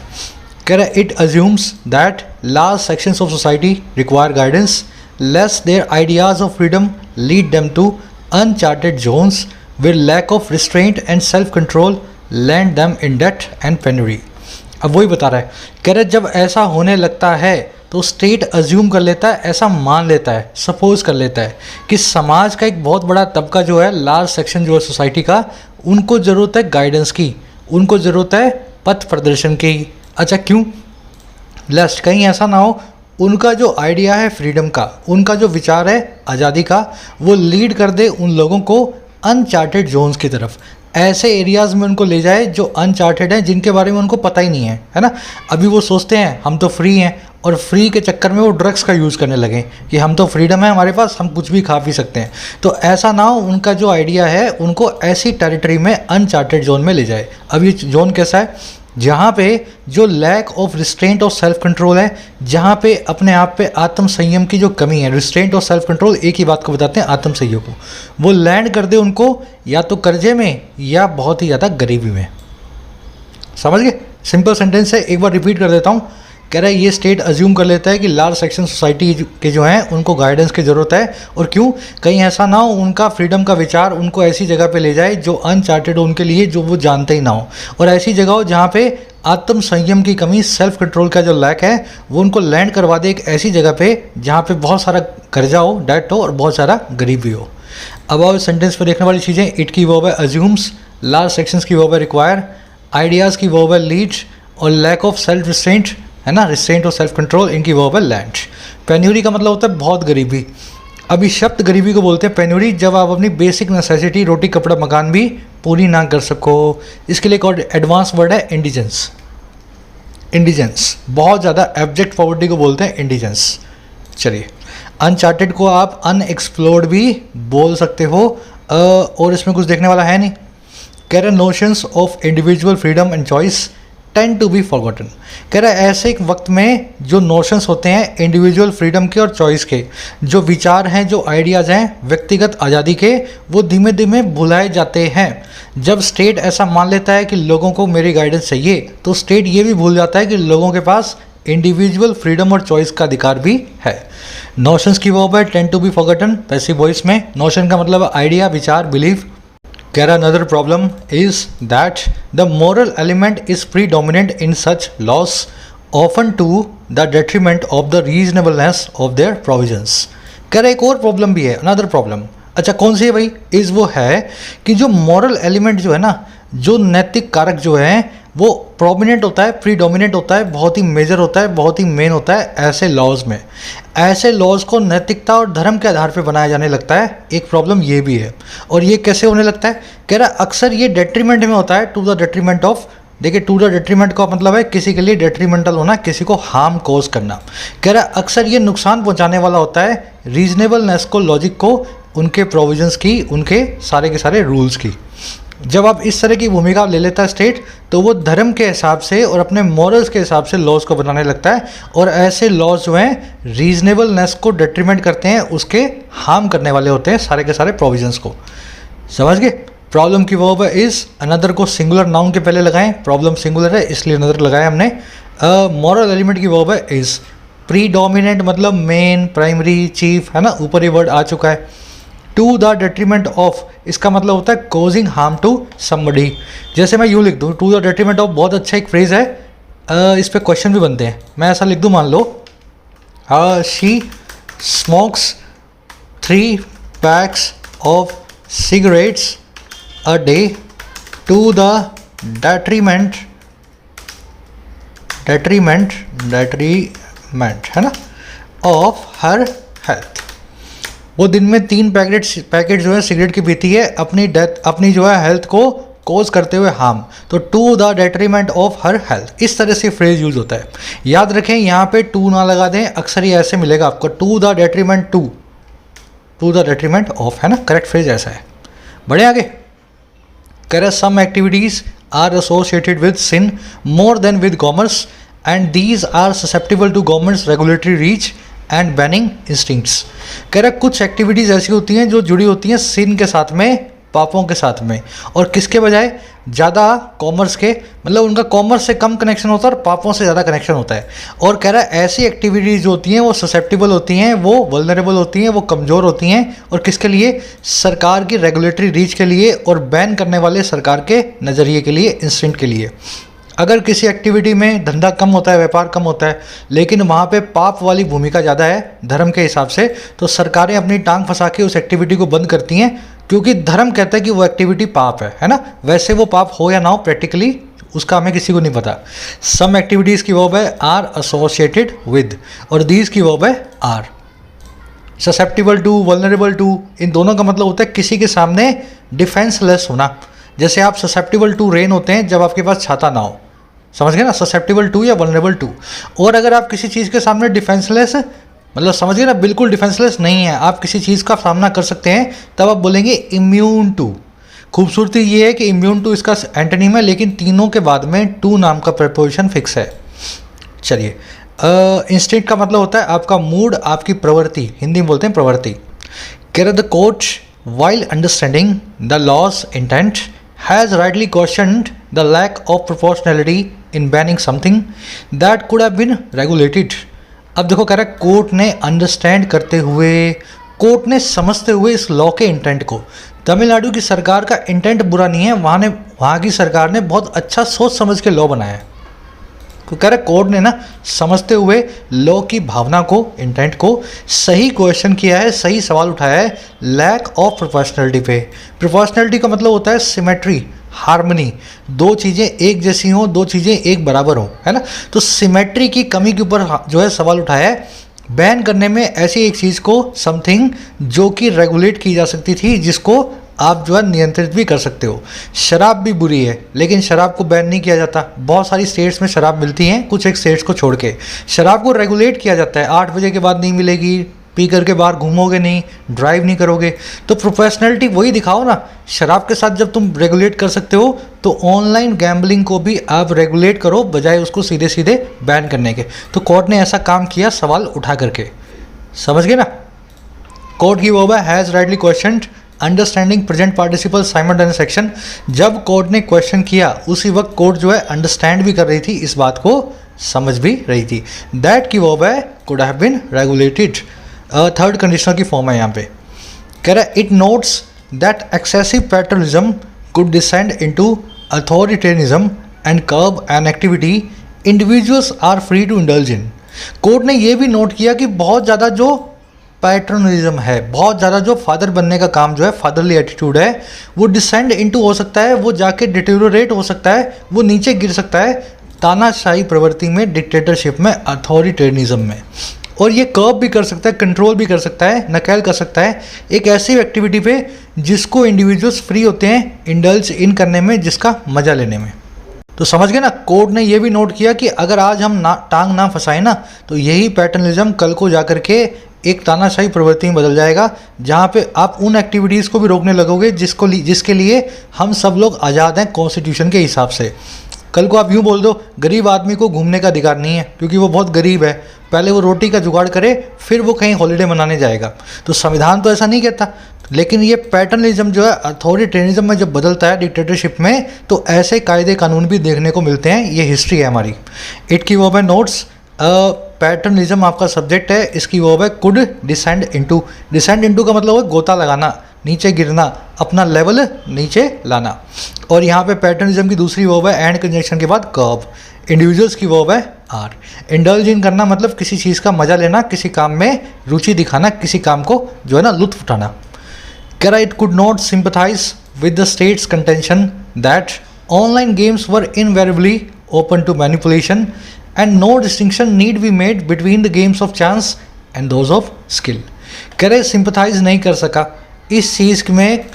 कह रहा है it assumes that large sections of society require guidance, lest their ideas of freedom lead them to uncharted zones where lack of restraint and self control land them in debt and penury। अब वही बता रहा है, कह रहा है जब ऐसा होने लगता है तो स्टेट अज्यूम कर लेता है, ऐसा मान लेता है, सपोज कर लेता है कि समाज का एक बहुत बड़ा तबका जो है, लार्ज सेक्शन जो है सोसाइटी का, उनको ज़रूरत है गाइडेंस की, उनको ज़रूरत है पथ प्रदर्शन की। अच्छा क्यों? लेस्ट कहीं ऐसा ना हो उनका जो आइडिया है फ्रीडम का, उनका जो विचार है आज़ादी का, वो लीड कर दे उन लोगों को अनचार्टेड जोन्स की तरफ, ऐसे एरियाज़ में उनको ले जाए जो अनचार्टेड हैं, जिनके बारे में उनको पता ही नहीं है ना। अभी वो सोचते हैं हम तो फ्री हैं, और फ्री के चक्कर में वो ड्रग्स का यूज़ करने लगे कि हम तो फ्रीडम है हमारे पास, हम कुछ भी खा पी सकते हैं। तो ऐसा ना हो, उनका जो आइडिया है उनको ऐसी टेरिटरी में अनचार्टेड जोन में ले जाए। अब ये जोन कैसा है? जहाँ पे जो लैक ऑफ रिस्ट्रेंट और सेल्फ कंट्रोल है, जहाँ पे अपने आप पे आत्म संयम की जो कमी है, रिस्ट्रेंट और सेल्फ कंट्रोल एक ही बात को बताते हैं, आत्म संयम को, वो लैंड कर दे उनको या तो कर्जे में या बहुत ही ज़्यादा गरीबी में। समझ गए? सिंपल सेंटेंस है, एक बार रिपीट कर देता हूँ। कह रहा है ये स्टेट अज्यूम कर लेता है कि लार्ज सेक्शन सोसाइटी के जो हैं उनको गाइडेंस की ज़रूरत है, और क्यों? कहीं ऐसा ना हो उनका फ्रीडम का विचार उनको ऐसी जगह पे ले जाए जो अनचार्टेड हो उनके लिए, जो वो जानते ही ना हो, और ऐसी जगह हो जहाँ पे आत्म संयम की कमी, सेल्फ कंट्रोल का जो लैक है, वो उनको लैंड करवा दे एक ऐसी जगह पे जहाँ पे बहुत सारा कर्जा हो, डेट हो, और बहुत सारा गरीबी हो। अब आओ सेंटेंस पर देखने वाली चीज़ें। इट की वर्ब है अज्यूम्स, लार्ज सेक्शंस की वर्ब है रिक्वायर, आइडियाज़ की वर्ब है लीड, और लैक ऑफ सेल्फ रिस्ट्रेंट है ना, रिस्ट्रेंट और सेल्फ कंट्रोल, इनकी वर्ब है लैंड। पेन्यूरी का मतलब होता है बहुत गरीबी। अभी शब्द गरीबी को बोलते हैं पेन्यूरी, जब आप अपनी बेसिक नेसेसिटी, रोटी कपड़ा मकान भी पूरी ना कर सको। इसके लिए एक और एडवांस वर्ड है इंडिजेंस। इंडिजेंस बहुत ज़्यादा एब्जेक्ट पॉवर्टी को बोलते हैं इंडिजेंस। चलिए, अनचार्टेड को आप अनएक्सप्लोर्ड भी बोल सकते हो, और इसमें कुछ देखने वाला है नहीं। कह रहे notions of individual freedom and choice tend to be forgotten. कह रहा है ऐसे एक वक्त में जो नोशंस होते हैं इंडिविजुअल फ्रीडम के और चॉइस के, जो विचार हैं, जो आइडियाज़ हैं व्यक्तिगत आज़ादी के, वो धीमे धीमे भुलाए जाते हैं। जब स्टेट ऐसा मान लेता है कि लोगों को मेरी गाइडेंस चाहिए, तो स्टेट ये भी भूल जाता है कि लोगों के पास इंडिविजुअल फ्रीडम और चॉइस का अधिकार भी है। नोशंस की वर्ब है tend to be forgotten, passive voice में। नोशन का मतलब आइडिया, विचार, बिलीफ। कह रहा another problem is that the moral element is predominant in such laws, often to the detriment of the reasonableness of their provisions। कह रहा एक और प्रॉब्लम भी है, another problem। अच्छा कौन सी है भाई? इस वो है कि जो मॉरल एलिमेंट जो है ना, जो नैतिक कारक जो है, वो प्रोमिनेंट होता है, प्रीडोमिनेंट होता है, बहुत ही मेजर होता है, बहुत ही मेन होता है ऐसे लॉज में। ऐसे लॉज को नैतिकता और धर्म के आधार पर बनाया जाने लगता है। एक प्रॉब्लम ये भी है, और ये कैसे होने लगता है? कह रहा अक्सर ये डेट्रीमेंट में होता है, टू द डेट्रीमेंट ऑफ। देखिए, टू द डेट्रीमेंट का मतलब है किसी के लिए डेट्रीमेंटल होना, किसी को हार्म कोज करना। कह रहा अक्सर ये नुकसान पहुंचाने वाला होता है रीजनेबलनेस को, लॉजिक को, उनके प्रोविजंस की, उनके सारे के सारे रूल्स की। जब आप इस तरह की भूमिका ले लेता है स्टेट, तो वो धर्म के हिसाब से और अपने मॉरल्स के हिसाब से लॉज को बनाने लगता है, और ऐसे लॉज जो हैं रीजनेबलनेस को डेट्रीमेंट करते हैं, उसके हार्म करने वाले होते हैं सारे के सारे प्रोविजंस को। समझ गए? प्रॉब्लम की वर्ब है इज, अनदर को सिंगुलर नाउन के पहले लगाएं, प्रॉब्लम सिंगुलर है इसलिए अनदर लगाया हमने। मॉरल एलिमेंट की वर्ब है इज। प्रीडोमिनेंट मतलब मेन, प्राइमरी, चीफ, है ना, ऊपर ये वर्ड आ चुका है। टू द डेट्रीमेंट ऑफ, इसका मतलब होता है कॉजिंग हार्म टू समबडी। जैसे मैं यूँ लिख दूँ, टू द डेट्रीमेंट ऑफ बहुत अच्छा एक फ्रेज है, इस पर क्वेश्चन भी बनते हैं। मैं ऐसा लिख दूँ, मान लो she smokes 3 packs of cigarettes a day to the detriment है ना ऑफ हर हेल्थ। वो दिन में 3 पैकेट जो है सिगरेट की पीती है, अपनी जो है हेल्थ को कोज करते हुए हार्म। तो to the detriment of her health, इस तरह से फ्रेज यूज होता है। याद रखें यहाँ पे टू ना लगा दें, अक्सर ये ऐसे मिलेगा आपको, टू द डेट्रीमेंट ऑफ, है ना, करेक्ट फ्रेज ऐसा है। बढ़े आगे। कह रहे सम activities are associated with sin more than with commerce, and these are susceptible to government's regulatory reach and banning instincts. कह रहा कुछ एक्टिविटीज़ ऐसी होती हैं जो जुड़ी होती हैं सिन के साथ में, पापों के साथ में, और किसके बजाय ज़्यादा कॉमर्स के, मतलब उनका कॉमर्स से कम कनेक्शन होता है और पापों से ज़्यादा कनेक्शन होता है। और कह रहा है ऐसी एक्टिविटीज़ जो होती हैं वो ससेप्टिबल होती हैं, वो वल्नरेबल होती हैं, वो कमज़ोर होती हैं, और किसके लिए? सरकार की रेगुलेटरी रीच के लिए और बैन करने वाले सरकार के नज़रिए के लिए, इंस्टिंक्ट के लिए। अगर किसी एक्टिविटी में धंधा कम होता है, व्यापार कम होता है, लेकिन वहाँ पे पाप वाली भूमिका ज़्यादा है धर्म के हिसाब से, तो सरकारें अपनी टांग फंसा के उस एक्टिविटी को बंद करती हैं, क्योंकि धर्म कहता है कि वो एक्टिविटी पाप है ना। वैसे वो पाप हो या ना हो, प्रैक्टिकली उसका हमें किसी को नहीं पता। सम एक्टिविटीज़ की वर्ब है आर एसोसिएटेड विद, और दीज की वर्ब है are. Susceptible to, vulnerable to, इन दोनों का मतलब होता है किसी के सामने डिफेंसलेस होना। जैसे आप ससेप्टिबल टू रेन होते हैं जब आपके पास छाता ना हो, समझ गए ना, ससेप्टिबल टू या वल्नरेबल टू। और अगर आप किसी चीज़ के सामने डिफेंसलेस, मतलब समझ गए ना, बिल्कुल डिफेंसलेस नहीं है, आप किसी चीज़ का सामना कर सकते हैं, तब आप बोलेंगे इम्यून टू। खूबसूरती ये है कि इम्यून टू इसका एंटोनिम है, लेकिन तीनों के बाद में टू नाम का प्रपोजिशन फिक्स है। चलिए, इंस्टिंक्ट का मतलब होता है आपका मूड, आपकी प्रवृत्ति, हिंदी में बोलते हैं प्रवृत्ति। कह the court while understanding the law's intent has rightly questioned the lack of proportionality in banning something that could have been regulated. अब देखो, कह रहा है कोर्ट ने अंडरस्टैंड करते हुए, कोर्ट ने समझते हुए इस लॉ के इंटेंट को, तमिलनाडु की सरकार का इंटेंट बुरा नहीं है, वहाँ की सरकार ने बहुत अच्छा सोच समझ के लॉ बनाया है। तो कह रहा है कोर्ट ने ना समझते हुए लॉ की भावना को, इंटेंट को सही क्वेश्चन किया है, सही सवाल उठाया है लैक ऑफ प्रोपोर्शनैलिटी पे। प्रोपोर्शनैलिटी का मतलब होता है सिमेट्री, हार्मनी, दो चीज़ें एक जैसी हों, दो चीज़ें एक बराबर हों, है ना। तो सिमेट्री की कमी के ऊपर जो है सवाल उठाया है, बैन करने में ऐसी एक चीज़ को, समथिंग जो कि रेगुलेट की जा सकती थी, जिसको आप जो है नियंत्रित भी कर सकते हो। शराब भी बुरी है, लेकिन शराब को बैन नहीं किया जाता। बहुत सारी स्टेट्स में शराब मिलती हैं, कुछ एक स्टेट्स को छोड़ के। शराब को रेगुलेट किया जाता है, 8 बजे के बाद नहीं मिलेगी, पी करके बाहर घूमोगे नहीं, ड्राइव नहीं करोगे। तो प्रोफेशनलिटी वही दिखाओ ना। शराब के साथ जब तुम रेगुलेट कर सकते हो, तो ऑनलाइन गैम्बलिंग को भी आप रेगुलेट करो, बजाय उसको सीधे सीधे बैन करने के। तो कोर्ट ने ऐसा काम किया सवाल उठा करके, समझ गए ना। कोर्ट की वर्ब है has rightly questioned understanding present participle simultaneous action. जब कोर्ट ने क्वेश्चन किया उसी वक्त कोर्ट जो है अंडरस्टैंड भी कर रही थी, इस बात को समझ भी रही थी। दैट की वर्ब है could have been regulated, third conditional की फॉर्म है यहाँ पे। कह रहा है it notes that excessive paternalism could descend into authoritarianism and curb an activity individuals are free to indulge in। Court ने ये भी नोट किया कि बहुत ज़्यादा जो पैटर्निज्म है, बहुत ज़्यादा जो फादर बनने का काम जो है, फादरली एटीट्यूड है, वो डिसेंड इनटू हो सकता है, वो जाके डिटेरियोरेट हो सकता है, वो नीचे गिर सकता है तानाशाही प्रवृत्ति में, डिक्टेटरशिप में, अथॉरिटेरियनिज्म में। और ये कर्ब भी कर सकता है, कंट्रोल भी कर सकता है, नकेल कर सकता है एक ऐसी एक्टिविटी पे जिसको इंडिविजुअल्स फ्री होते हैं इंडल्ज इन करने में, जिसका मज़ा लेने में। तो समझ गए ना। कोर्ट ने ये भी नोट किया कि अगर आज हम टांग ना फंसाएं ना, तो यही पैटर्निज्म कल को जाकर के एक तानाशाही प्रवृत्ति में बदल जाएगा, जहाँ पे आप उन एक्टिविटीज़ को भी रोकने लगोगे जिसके लिए हम सब लोग आज़ाद हैं कॉन्स्टिट्यूशन के हिसाब से। कल को आप यूँ बोल दो गरीब आदमी को घूमने का अधिकार नहीं है क्योंकि वो बहुत गरीब है, पहले वो रोटी का जुगाड़ करे फिर वो कहीं हॉलीडे मनाने जाएगा। तो संविधान तो ऐसा नहीं कहता, लेकिन ये पैटर्निज्म जो है अथॉरिटेरियनिज्म में जब बदलता है डिक्टेटरशिप में, तो ऐसे कायदे कानून भी देखने को मिलते हैं। ये हिस्ट्री है हमारी। इट की वर्ब है नोट्स, पैटर्निज्म आपका सब्जेक्ट है, इसकी वर्ब है could descend into. Descend into का मतलब है गोता लगाना, नीचे गिरना, अपना लेवल नीचे लाना। और यहाँ पे पैटर्निज्म की दूसरी वर्ब है एंड कंजंक्शन के बाद कर्ब। इंडिविजुअल्स की वर्ब है आर। इंडल्ज इन करना मतलब किसी चीज़ का मजा लेना, किसी काम में रुचि दिखाना, किसी काम को जो है ना लुत्फ उठाना। कह रहा it could not sympathise with the state's contention that online games were invariably open to manipulation and no distinction need be made between the games of chance and those of skill. कह रहे sympathise नहीं कर सका इस चीज़ में,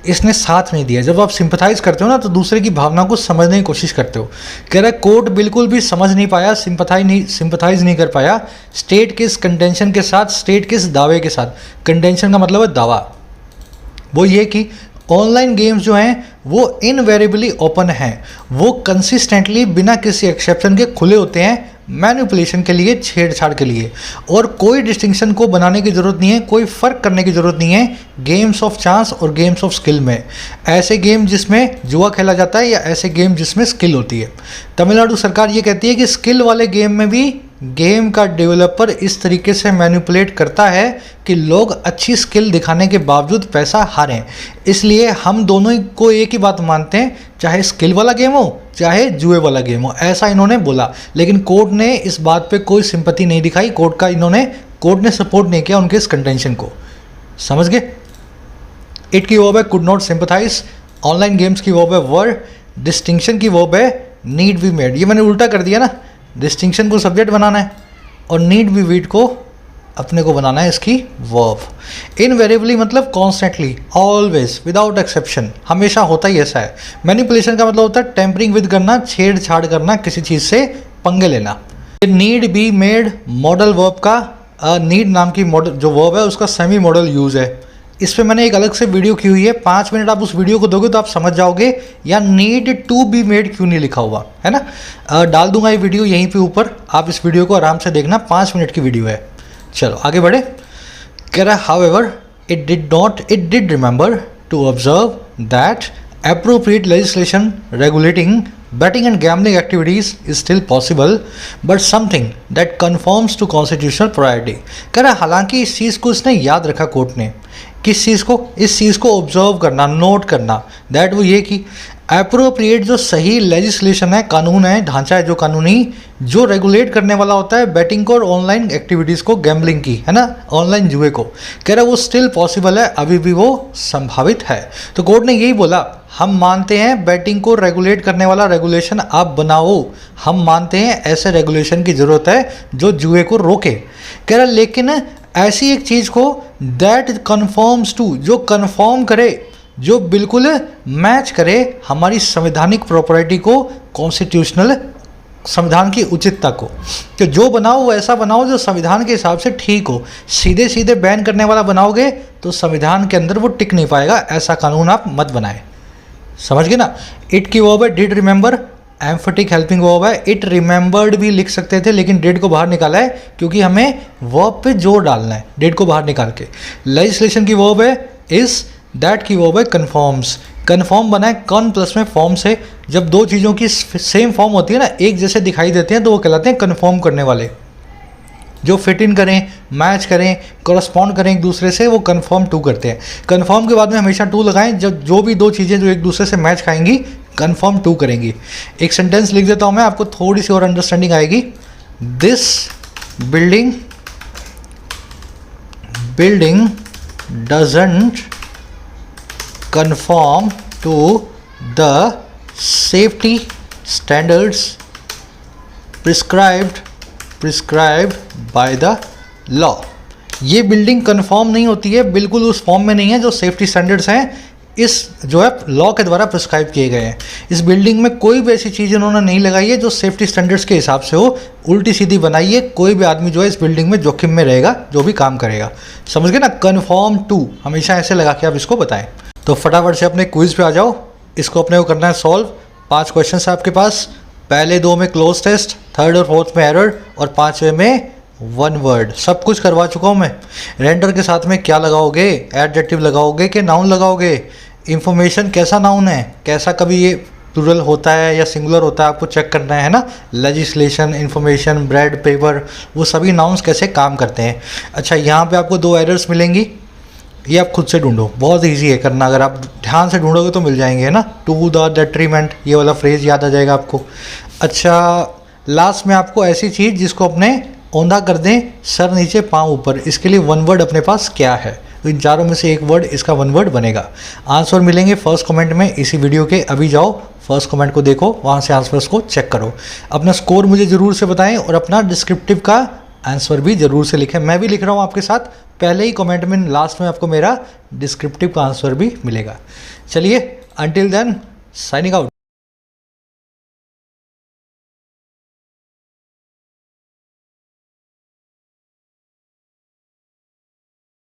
इसने साथ नहीं दिया। जब आप सिंपथाइज करते हो ना, तो दूसरे की भावना को समझने की कोशिश करते हो। कह रहा है कोर्ट बिल्कुल भी समझ नहीं पाया, सिंपथाइज नहीं कर पाया स्टेट के इस कंटेंशन के साथ, स्टेट के इस दावे के साथ। कंटेंशन का मतलब है दावा, वो ये कि ऑनलाइन गेम्स जो हैं वो इनवेरिएबली ओपन हैं, वो कंसिस्टेंटली बिना किसी एक्सेप्शन के खुले होते हैं मैनिपुलेशन के लिए, छेड़छाड़ के लिए। और कोई डिस्टिंक्शन को बनाने की ज़रूरत नहीं है, कोई फ़र्क करने की ज़रूरत नहीं है गेम्स ऑफ चांस और गेम्स ऑफ स्किल में। ऐसे गेम जिसमें जुआ खेला जाता है या ऐसे गेम जिसमें स्किल होती है। तमिलनाडु सरकार ये कहती है कि स्किल वाले गेम में भी गेम का डेवलपर इस तरीके से मैनिपुलेट करता है कि लोग अच्छी स्किल दिखाने के बावजूद पैसा हारें। इसलिए हम दोनों ही को एक ही बात मानते हैं, चाहे स्किल वाला गेम हो चाहे जुए वाला गेम हो, ऐसा इन्होंने बोला। लेकिन कोर्ट ने इस बात पे कोई सिंपैथी नहीं दिखाई, कोर्ट ने सपोर्ट नहीं किया उनके इस कंटेंशन को। समझ गए? इट की वर्ब है could not sympathise, online games की वर्ब है वर, डिस्टिंक्शन की वर्ब है नीड बी मेड। ये मैंने उल्टा कर दिया ना, डिस्टिंक्शन को सब्जेक्ट बनाना है और नीड बी वीड को अपने को बनाना है इसकी वर्ब। इनवेरिएबली मतलब कॉन्स्टेंटली, ऑलवेज, विदाउट एक्सेप्शन, हमेशा होता ही ऐसा है। मैनिपुलेशन का मतलब होता है टेम्परिंग विद करना, छेड़छाड़ करना, किसी चीज़ से पंगे लेना। Need be made modal verb का नीड नाम की मॉडल जो वर्ब है उसका सेमी मॉडल यूज़ है। इस पर मैंने एक अलग से वीडियो की हुई है, 5 मिनट आप उस वीडियो को दोगे तो आप समझ जाओगे या नीड टू बी मेड क्यों नहीं लिखा हुआ है ना। डाल दूंगा ये वीडियो यहीं पे ऊपर, आप इस वीडियो को आराम से देखना, 5 मिनट की वीडियो है। चलो आगे बढ़े। कह रहा है however it did remember to observe that appropriate legislation regulating betting and gambling activities is still possible but something that conforms to constitutional priority। कह रहा हालांकि इस चीज़ को इसने याद रखा कोर्ट ने, किस चीज़ को, इस चीज़ को ऑब्जर्व करना, नोट करना, दैट वो ये कि अप्रोप्रिएट जो सही लेजिस्लेशन है, कानून है, ढांचा है जो कानूनी, जो रेगुलेट करने वाला होता है बैटिंग को और ऑनलाइन एक्टिविटीज़ को, गैम्बलिंग की, है ना, ऑनलाइन जुए को, कह रहा है वो स्टिल पॉसिबल है, अभी भी वो संभावित है। तो कोर्ट ने यही बोला, हम मानते हैं बैटिंग को रेगुलेट करने वाला रेगुलेशन आप बनाओ, हम मानते हैं ऐसे रेगुलेशन की ज़रूरत है जो जुए को रोके। कह रहा लेकिन ऐसी एक चीज़ को दैट कन्फर्म्स टू, जो कन्फर्म करे, जो बिल्कुल मैच करे हमारी संवैधानिक प्रॉपर्टी को, कॉन्स्टिट्यूशनल, संविधान की उचितता को। तो जो बनाओ वो ऐसा बनाओ जो संविधान के हिसाब से ठीक हो। सीधे सीधे बैन करने वाला बनाओगे तो संविधान के अंदर वो टिक नहीं पाएगा, ऐसा कानून आप मत बनाएं। समझ गए ना। इट की वर्ब है did remember, emphatic helping verb है। इट रिमेंबर्ड भी लिख सकते थे लेकिन डिड को बाहर निकाला है क्योंकि हमें वर्ब पे जोर डालना है, डिड को बाहर निकाल के। लेजिस्लेशन की वर्ब है इज, दैट की वर्ब है कन्फर्म्स। कन्फर्म बना है कॉन प्लस में फॉर्म से। जब दो चीज़ों की सेम फॉर्म होती है ना, एक जैसे दिखाई देते हैं तो वो कहलाते हैं कन्फर्म करने वाले। जो फिट इन करें, मैच करें, करस्पॉन्ड करें एक दूसरे से, वो कन्फर्म टू करते हैं। कन्फर्म के बाद में हमेशा टू लगाएं, जब जो भी दो चीज़ें जो एक दूसरे से मैच खाएंगी कन्फर्म टू करेंगी। एक सेंटेंस लिख देता हूँ मैं, आपको थोड़ी सी और अंडरस्टैंडिंग आएगी। This building doesn't conform to the safety standards prescribed by the law। ये बिल्डिंग कन्फर्म नहीं होती है, बिल्कुल उस फॉर्म में नहीं है जो सेफ्टी स्टैंडर्ड्स हैं इस जो है लॉ के द्वारा प्रिस्क्राइब किए गए हैं। इस बिल्डिंग में कोई भी ऐसी चीज़ उन्होंने नहीं लगाई है जो सेफ्टी स्टैंडर्ड्स के हिसाब से हो, उल्टी सीधी बनाई है। कोई भी आदमी जो है इस बिल्डिंग में जोखिम में रहेगा जो भी काम करेगा। समझ गए ना। कन्फर्म टू हमेशा ऐसे लगा के आप इसको बताएं। तो फटाफट से अपने क्विज पे आ जाओ। इसको अपने को करना है सॉल्व। 5 क्वेश्चन है आपके पास। पहले 2 में क्लोज टेस्ट, 3rd और 4th में एरर और 5वें में 1 वर्ड। सब कुछ करवा चुका हूँ मैं। रेंडर के साथ में क्या लगाओगे, एडजेक्टिव लगाओगे कि नाउन लगाओगे। इंफॉर्मेशन कैसा नाउन है, कैसा कभी ये प्लूरल होता है या सिंगुलर होता है, आपको चेक करना है ना। लेजिस्लेशन, इंफॉर्मेशन, ब्रेड, पेपर, वो सभी नाउन्स कैसे काम करते हैं। अच्छा, यहाँ पे आपको 2 एरर्स मिलेंगी, ये आप खुद से ढूंढो। बहुत इजी है करना, अगर आप ध्यान से ढूंढोगे तो मिल जाएंगे, है ना। टू द डेट्रीमेंट, ये वाला फ्रेज याद आ जाएगा आपको। अच्छा, लास्ट में आपको ऐसी चीज़ जिसको अपने औंधा कर दें, सर नीचे पाँव ऊपर, इसके लिए 1 वर्ड अपने पास क्या है। तो इन चारों में से 1 वर्ड इसका 1 वर्ड बनेगा। आंसर मिलेंगे फर्स्ट कमेंट में इसी वीडियो के। अभी जाओ फर्स्ट कमेंट को देखो, वहाँ से आंसर्स को चेक करो। अपना स्कोर मुझे ज़रूर से बताएं और अपना डिस्क्रिप्टिव का आंसर भी ज़रूर से लिखें। मैं भी लिख रहा हूँ आपके साथ। पहले ही कमेंट में लास्ट में आपको मेरा डिस्क्रिप्टिव का आंसर भी मिलेगा। चलिए, अंटिल देन साइनिंग आउट।